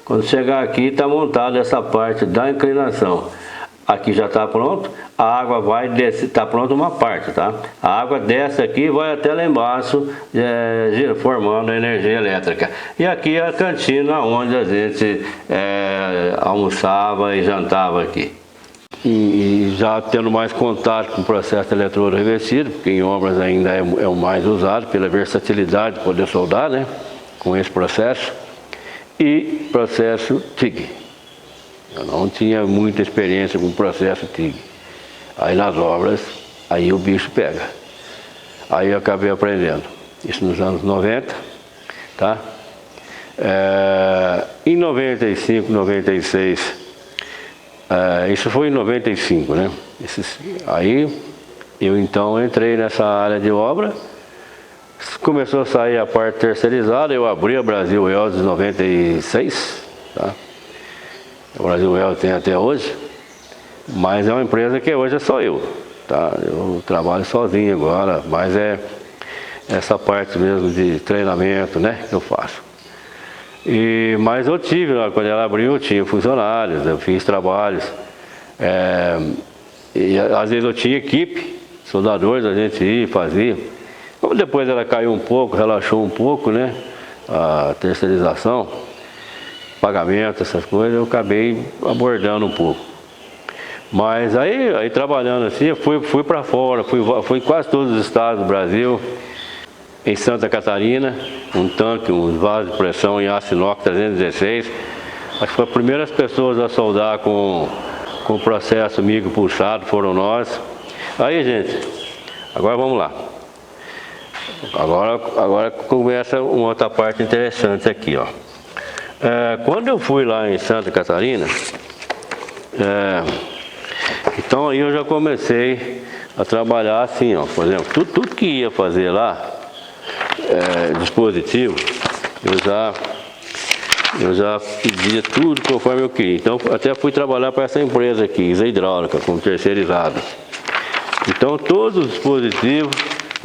Quando chegar aqui está montada essa parte da inclinação. Aqui já está pronto, a água vai descer, está pronta uma parte, tá? A água desce aqui e vai até lá embaixo, formando energia elétrica. E aqui é a cantina onde a gente almoçava e jantava aqui. E já tendo mais contato com o processo eletrodo revestido, porque em obras ainda é o mais usado, pela versatilidade de poder soldar, né? Com esse processo. E processo TIG. Eu não tinha muita experiência com o processo TIG. Aí nas obras, aí o bicho pega. Aí eu acabei aprendendo. Isso nos anos 90, tá? Em 95, 96, isso foi em 95, né? Aí eu então entrei nessa área de obra. Começou a sair a parte terceirizada, eu abri a Brasil Welds em 96, tá? O Brasil Welds tem até hoje, mas é uma empresa que hoje é só eu, tá? Eu trabalho sozinho agora, mas é essa parte mesmo de treinamento, né, que eu faço. Mas eu tive, quando ela abriu, eu tinha funcionários, eu fiz trabalhos, e às vezes eu tinha equipe, soldadores, a gente ia e fazia. Depois ela caiu um pouco, relaxou um pouco, né, a terceirização, pagamento, essas coisas, eu acabei abordando um pouco. Mas aí trabalhando assim, eu fui para fora, fui em quase todos os estados do Brasil. Em Santa Catarina, um tanque, um vaso de pressão em aço inox 316. Acho que foi as primeiras pessoas a soldar com o processo micro pulsado, foram nós. Aí, gente, agora vamos lá. Agora começa uma outra parte interessante aqui, ó. Quando eu fui lá em Santa Catarina, então aí eu já comecei a trabalhar assim, ó. Por exemplo, tudo que ia fazer lá, dispositivo, eu já pedia tudo conforme eu queria. Então até fui trabalhar para essa empresa aqui, Isa Hidráulica, como terceirizada. Então todos os dispositivos,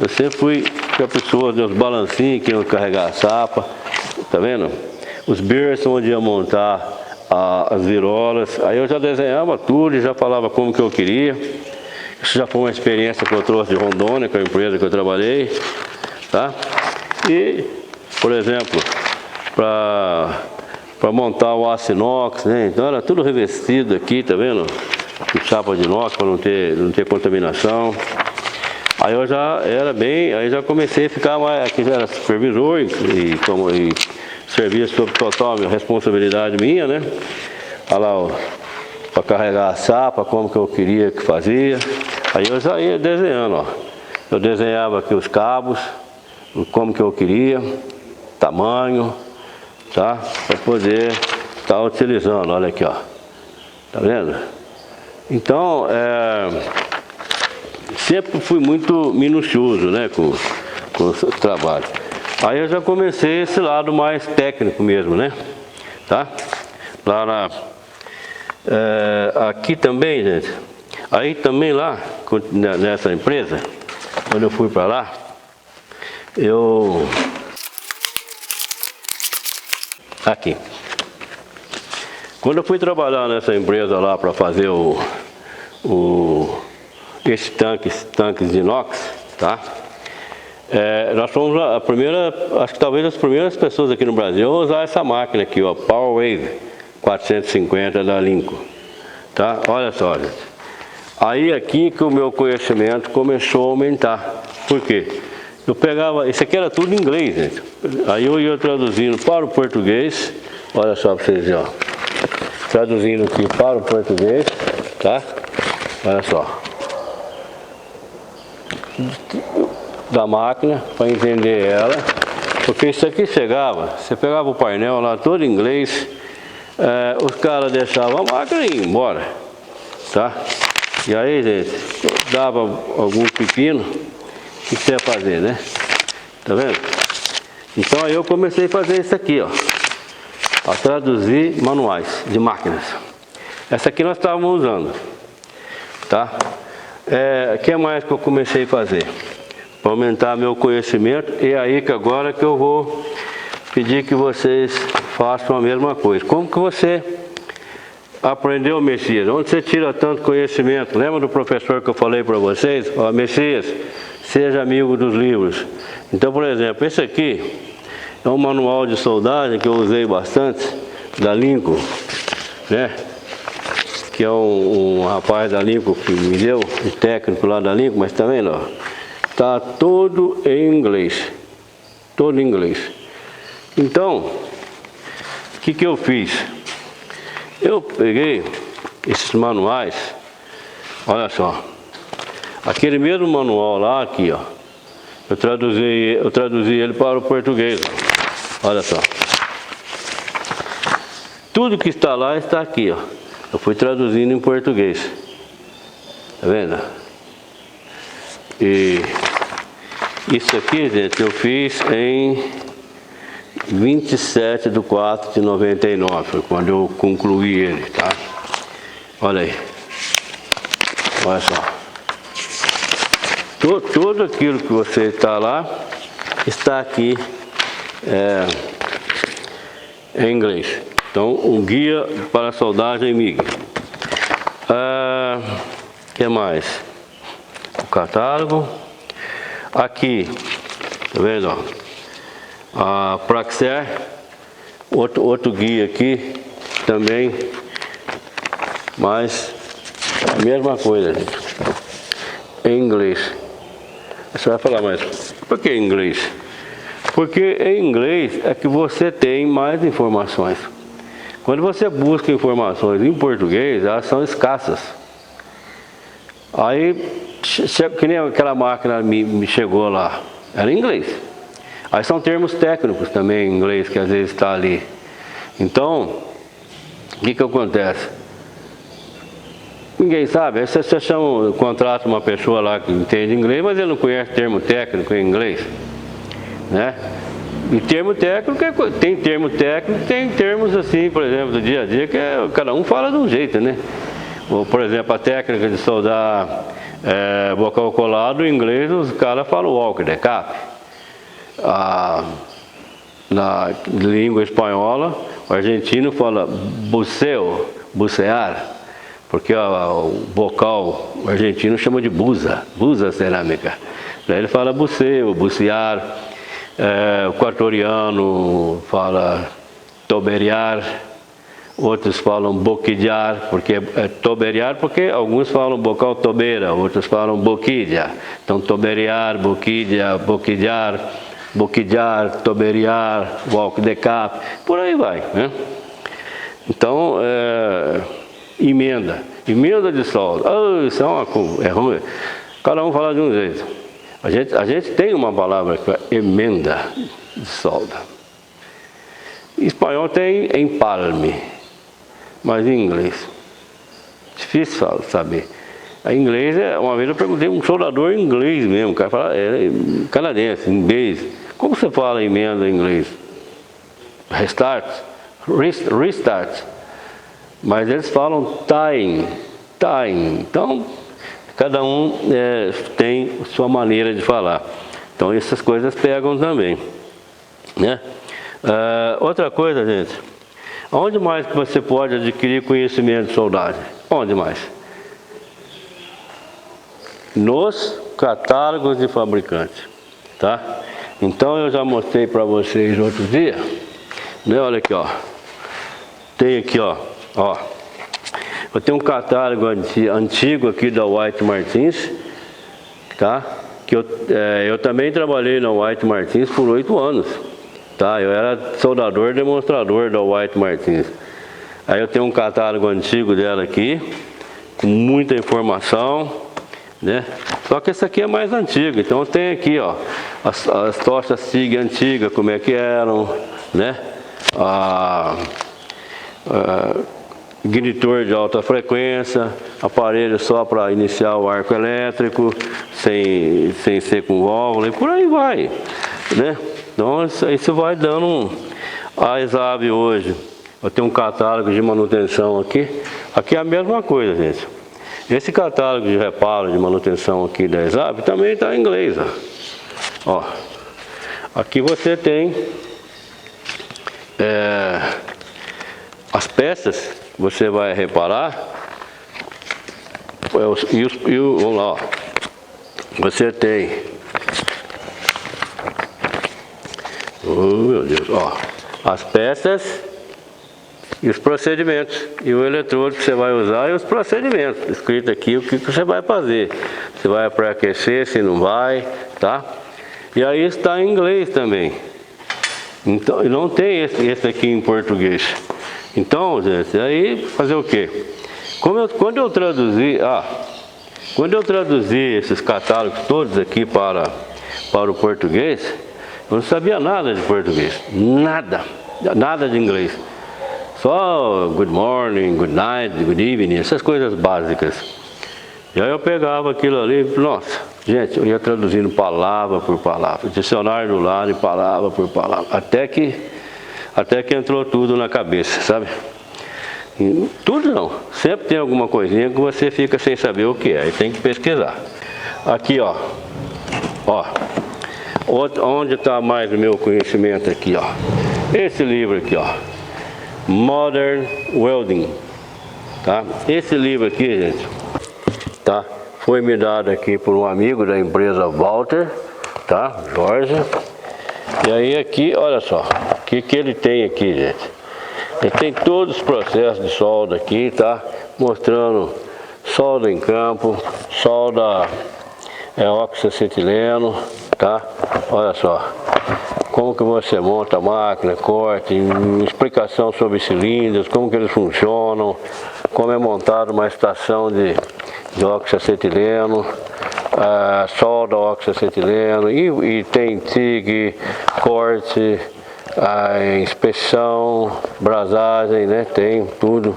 eu sempre fui com a pessoa, os balancinhos que iam carregar a sapa, tá vendo? Os berços onde ia montar as virolas, aí eu já desenhava tudo e já falava como que eu queria. Isso já foi uma experiência que eu trouxe de Rondônia, que é a empresa que eu trabalhei, tá? E, por exemplo, para montar o aço inox, né? Então era tudo revestido aqui, tá vendo? Com chapa de inox para não ter contaminação. Aí eu aí já comecei a ficar mais, aqui já era supervisor e servia sob total responsabilidade minha, né? Olha lá, ó, para carregar a chapa, como que eu queria que fazia. Aí eu já ia desenhando, ó. Eu desenhava aqui os cabos, como que eu queria, tamanho, tá? Para poder estar utilizando, olha aqui, ó. Tá vendo? Então, sempre fui muito minucioso, né, com o trabalho. Aí eu já comecei esse lado mais técnico mesmo, né? Tá? Aqui também, gente. Aí também lá, nessa empresa, quando eu fui para lá, aqui. Quando eu fui trabalhar nessa empresa lá para fazer esses tanques de inox, tá? Nós fomos acho que talvez as primeiras pessoas aqui no Brasil a usar essa máquina aqui, ó, Power Wave 450 da Lincoln, tá? Olha só, gente. Aí aqui que o meu conhecimento começou a aumentar. Por quê? Eu pegava, isso aqui era tudo em inglês, gente. Aí eu ia traduzindo para o português, olha só para vocês verem, ó. Traduzindo aqui para o português, tá? Olha só. Da máquina, para entender ela, porque isso aqui chegava, você pegava o painel lá todo em inglês, os caras deixavam a máquina e iam embora. tá? E aí, gente, dava algum pepino, o que você ia fazer, né? Tá vendo? Então aí eu comecei a fazer isso aqui, ó. A traduzir manuais de máquinas. Essa aqui nós estávamos usando, tá? O que mais que eu comecei a fazer? Para aumentar meu conhecimento, e aí que agora que eu vou pedir que vocês façam a mesma coisa. Como que você aprendeu, Messias? Onde você tira tanto conhecimento? Lembra do professor que eu falei para vocês? Ó, Messias, seja amigo dos livros. Então, por exemplo, esse aqui é um manual de soldagem que eu usei bastante, da Lincoln, né? Que é um rapaz da Lincoln que me deu, um técnico lá da Lincoln, mas tá vendo, ó? Tá todo em inglês. Todo em inglês. Então, o que eu fiz? Eu peguei esses manuais, olha só, aquele mesmo manual lá, aqui, ó, eu traduzi ele para o português, olha só. Tudo que está lá está aqui, ó. Eu fui traduzindo em português, tá vendo? E isso aqui, gente, eu fiz em 27/4/99, foi quando eu concluí ele, tá? Olha aí, olha só. Tudo aquilo que você está lá, está aqui em inglês. Então, um guia para a soldagem MiG. Que mais? O catálogo. Aqui, tá vendo, ó? A Praxair, outro guia aqui também, mas a mesma coisa, gente. Em inglês. Você vai falar, mas por que em inglês? Porque em inglês é que você tem mais informações. Quando você busca informações em português, elas são escassas. Aí, que nem aquela máquina me chegou lá, era em inglês. Aí são termos técnicos também em inglês que às vezes está ali. Então, o que acontece? Ninguém sabe. Aí você contrata uma pessoa lá que entende inglês, mas ele não conhece termo técnico em inglês, né? E termo técnico, tem termo técnico, tem termos assim, por exemplo, do dia a dia, que cada um fala de um jeito, né? Ou, por exemplo, a técnica de soldar bocal colado, em inglês os caras falam walk the cap. Na língua espanhola, o argentino fala buceo, bucear, porque o bocal argentino chama de buza cerâmica. Daí ele fala buceo, bucear. O equatoriano fala toberiar, outros falam boquilhar, porque toberiar, porque alguns falam bocal tobeira, outros falam boquilha. Então toberiar, boquilha, boquilhar, toberiar, walk the cap, por aí vai, né? Então, emenda de solda. Isso é uma coisa, é ruim. Cada um fala de um jeito. A gente tem uma palavra que é emenda de solda. Em espanhol tem empalme, mas em inglês, difícil saber. Em inglês, uma vez eu perguntei a um soldador em inglês mesmo, o cara fala, canadense, em inglês. Como você fala emenda em inglês? Restart. Mas eles falam tying. Então, cada um tem sua maneira de falar. Então essas coisas pegam também, né? Outra coisa, gente, onde mais que você pode adquirir conhecimento de soldagem? Onde mais? Nos catálogos de fabricante, tá? Então eu já mostrei para vocês outro dia, né? Olha aqui, ó. Tem aqui, ó. Eu tenho um catálogo antigo aqui da White Martins, tá? Que eu também trabalhei na White Martins por 8 anos, tá? Eu era soldador demonstrador da White Martins. Aí eu tenho um catálogo antigo dela aqui, com muita informação, né? Só que esse aqui é mais antigo, então tem aqui, ó, as tochas SIG antigas, como é que eram, né? ignitor de alta frequência, aparelho só para iniciar o arco elétrico, sem ser com válvula, e por aí vai, né? Então isso vai dando a ESAB hoje. Eu tenho um catálogo de manutenção aqui. Aqui é a mesma coisa, gente. Esse catálogo de reparo de manutenção aqui da ESAB também está em inglês, ó. Aqui você tem as peças que você vai reparar. Vamos lá, ó. Você tem, oh meu Deus, ó, as peças e os procedimentos, e o eletrodo que você vai usar e os procedimentos, escrito aqui o que você vai fazer, se vai pré-aquecer, se não vai, tá? E aí está em inglês também, então não tem esse aqui em português. Então, gente, aí fazer o quê? Quando eu traduzi esses catálogos todos aqui para o português, eu não sabia nada de português, nada de inglês. Só good morning, good night, good evening, essas coisas básicas. E aí eu pegava aquilo ali, nossa, gente, eu ia traduzindo palavra por palavra, dicionário do lado e palavra por palavra, até que entrou tudo na cabeça, sabe? E tudo não, sempre tem alguma coisinha que você fica sem saber o que é, e tem que pesquisar. Aqui, ó, onde está mais o meu conhecimento aqui, ó, esse livro aqui, ó, Modern Welding, tá? Esse livro aqui, gente, tá? Foi me dado aqui por um amigo da empresa Walter, tá? Jorge. E aí aqui, olha só, o que ele tem aqui, gente? Ele tem todos os processos de solda aqui, tá? Mostrando solda em campo, solda oxacetileno, tá? Olha só. Como que você monta a máquina, corte, explicação sobre cilindros, como que eles funcionam, como é montada uma estação de oxacetileno, solda oxacetileno, e tem TIG, corte, inspeção, brasagem, né? Tem tudo.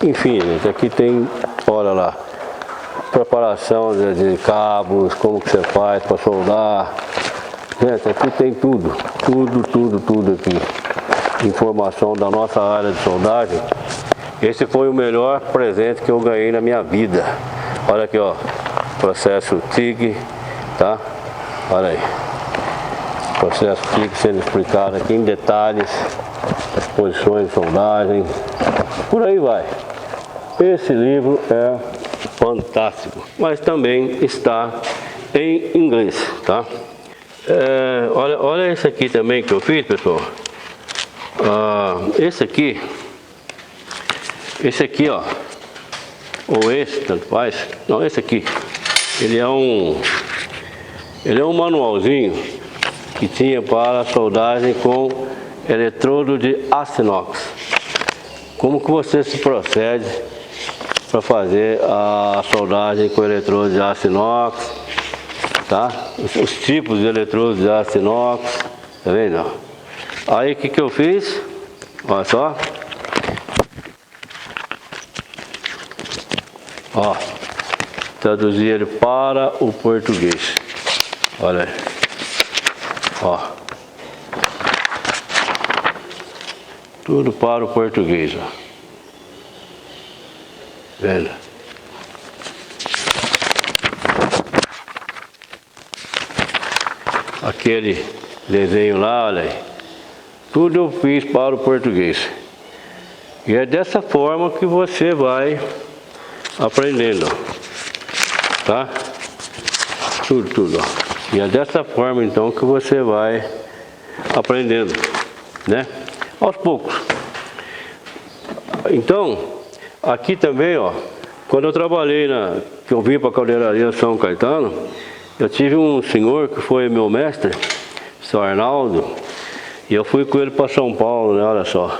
Enfim, gente, aqui tem, olha lá, preparação de cabos, como que você faz para soldar. Gente, aqui tem tudo aqui, informação da nossa área de soldagem. Esse foi o melhor presente que eu ganhei na minha vida. Olha aqui, ó, processo TIG, tá? Olha aí, processo TIG sendo explicado aqui em detalhes, as posições de soldagem, por aí vai. Esse livro é fantástico, mas também está em inglês, tá? Olha esse aqui também que eu fiz, pessoal. Esse aqui, ó, ou esse, tanto faz. Não, esse aqui, ele é um manualzinho que tinha para soldagem com eletrodo de aço inox. Como que você se procede para fazer a soldagem com eletrodo de aço inox, tá? Os tipos de eletrodos de aço inox, tá vendo? Aí o que eu fiz? Olha só. Ó, traduzi ele para o português. Olha aí. Ó. Tudo para o português, ó. Vendo? Aquele desenho lá, olha aí. Tudo eu fiz para o português. E é dessa forma que você vai aprendendo, tá? Tudo, ó. E é dessa forma então que você vai aprendendo, né? Aos poucos. Então, aqui também, ó, quando eu trabalhei que eu vim para a caldeiraria São Caetano, eu tive um senhor que foi meu mestre, o Sr. Arnaldo, e eu fui com ele para São Paulo, né? Olha só.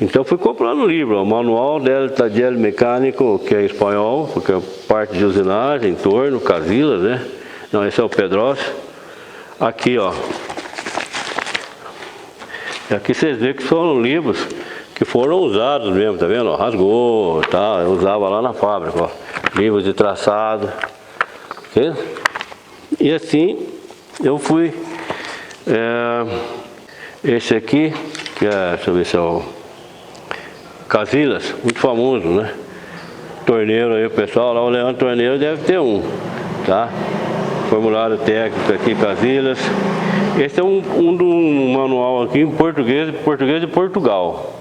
Então eu fui comprando um livro, o Manual del Taller Mecânico, que é em espanhol, porque é parte de usinagem, torno, casilas, né? Não, esse é o Pedroche. Aqui, ó. E aqui vocês veem que são livros que foram usados mesmo, tá vendo? Rasgou, tá? Eu usava lá na fábrica, ó. Livros de traçado, ok? E assim eu fui. Esse aqui, que é, deixa eu ver se é o Casillas, muito famoso, né? Torneiro aí, o pessoal lá, o Leandro Torneiro deve ter um, tá? Formulário técnico aqui, Casillas. Esse é um manual aqui em português de Portugal,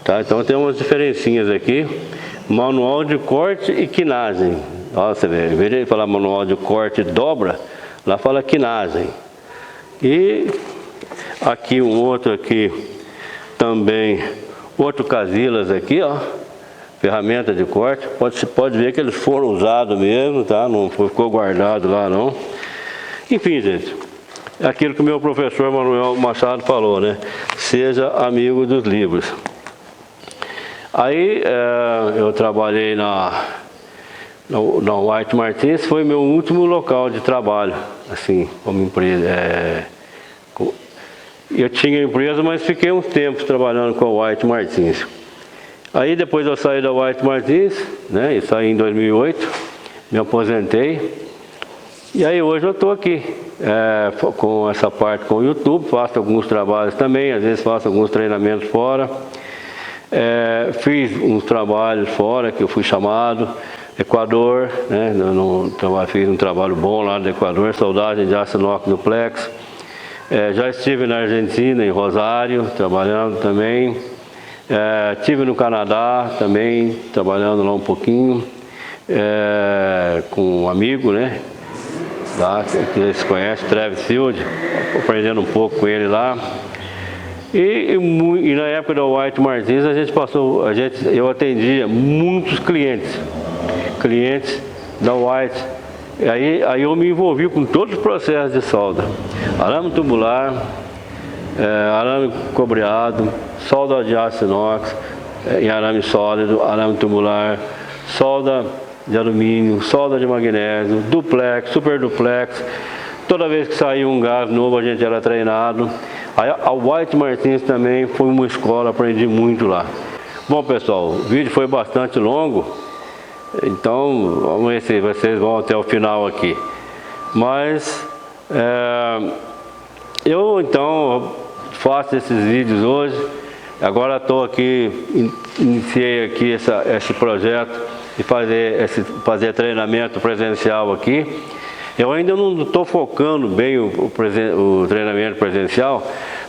tá? Então tem umas diferencinhas aqui. Manual de corte e quinagem. Ó, você vê, em vez de falar manual de corte e dobra, lá fala quinagem. E aqui um outro aqui também, outro Casillas aqui, ó, ferramenta de corte. Pode ver que eles foram usados mesmo, tá? Não ficou guardado lá não. Enfim, gente, é aquilo que o meu professor Manuel Machado falou, né? Seja amigo dos livros. Aí eu trabalhei na White Martins, foi meu último local de trabalho, assim, como empresa. Eu tinha empresa, mas fiquei uns tempos trabalhando com a White Martins. Aí depois eu saí da White Martins, né, e saí em 2008, me aposentei. E aí hoje eu estou aqui, com essa parte com o YouTube, faço alguns trabalhos também, às vezes faço alguns treinamentos fora. Fiz uns trabalhos fora que eu fui chamado, Equador, né? Fiz um trabalho bom lá no Equador, soldagem de aço inox duplex. Já estive na Argentina, em Rosário, trabalhando também. Estive no Canadá também, trabalhando lá um pouquinho, com um amigo, né? Lá, que vocês conhecem, Travis Field, aprendendo um pouco com ele lá. E na época da White Martins eu atendia muitos clientes da White. Aí eu me envolvi com todos os processos de solda: arame tubular, arame cobreado, solda de aço inox em arame sólido, arame tubular, solda de alumínio, solda de magnésio, duplex, super duplex. Toda vez que saía um gás novo a gente era treinado. A White Martins também foi uma escola, aprendi muito lá. Bom, pessoal, o vídeo foi bastante longo, então vamos ver se vocês vão até o final aqui. Mas eu então faço esses vídeos hoje. Agora estou aqui, iniciei aqui esse projeto de fazer treinamento presencial aqui. Eu ainda não estou focando bem o treinamento presencial,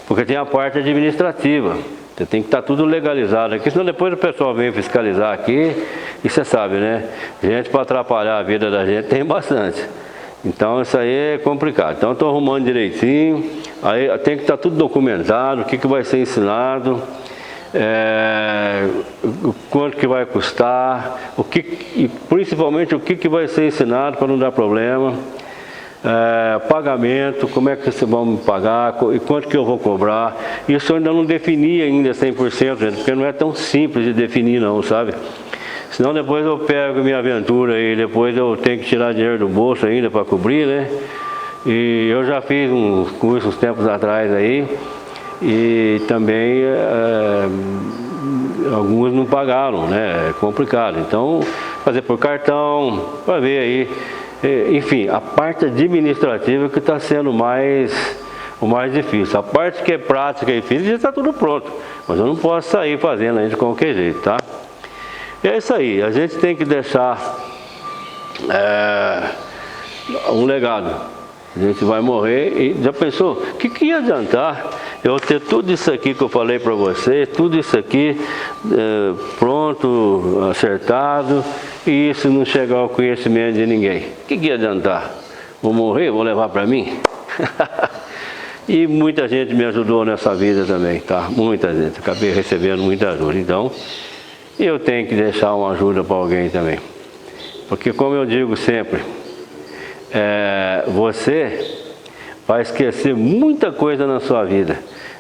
porque tem a parte administrativa. Você tem que estar tudo legalizado aqui, senão depois o pessoal vem fiscalizar aqui, e você sabe, né? Gente para atrapalhar a vida da gente tem bastante. Então isso aí é complicado. Então estou arrumando direitinho, aí tem que estar tudo documentado, o que vai ser ensinado, quanto que vai custar, e principalmente o que vai ser ensinado para não dar problema, pagamento, como é que vocês vão me pagar e quanto que eu vou cobrar. Isso eu ainda não defini ainda 100%, gente, porque não é tão simples de definir não, sabe? Senão depois eu pego minha aventura e depois eu tenho que tirar dinheiro do bolso ainda para cobrir, né? E eu já fiz uns cursos tempos atrás aí, e também alguns não pagaram, né? É complicado. Então, fazer por cartão, para ver aí. Enfim, a parte administrativa que está sendo o mais difícil. A parte que é prática e física já está tudo pronto. Mas eu não posso sair fazendo aí de qualquer jeito, tá? E é isso aí. A gente tem que deixar um legado. A gente vai morrer e já pensou, o que ia adiantar eu ter tudo isso aqui que eu falei para você, tudo isso aqui pronto, acertado, e isso não chegar ao conhecimento de ninguém? O que ia adiantar? Vou morrer, vou levar para mim? E muita gente me ajudou nessa vida também, tá? Muita gente, acabei recebendo muita ajuda. Então, eu tenho que deixar uma ajuda para alguém também. Porque como eu digo sempre, você vai esquecer muita coisa na sua vida,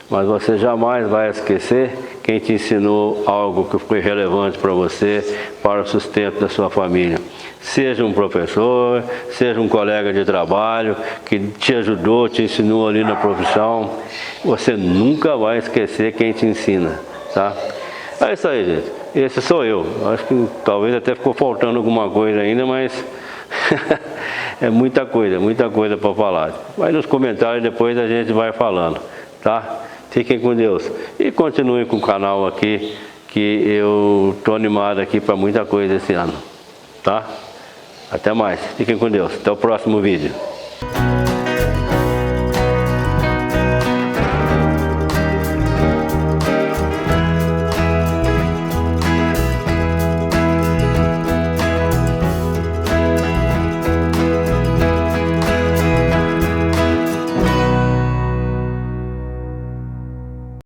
mas você jamais vai esquecer quem te ensinou algo que foi relevante para você, para o sustento da sua família. Seja um professor, seja um colega de trabalho que te ajudou, te ensinou ali na profissão, você nunca vai esquecer quem te ensina, tá? É isso aí, gente. Esse sou eu. Acho que talvez até ficou faltando alguma coisa ainda, mas é muita coisa para falar. Vai nos comentários, depois a gente vai falando, tá? Fiquem com Deus. E continuem com o canal aqui, que eu tô animado aqui para muita coisa esse ano, tá? Até mais. Fiquem com Deus. Até o próximo vídeo.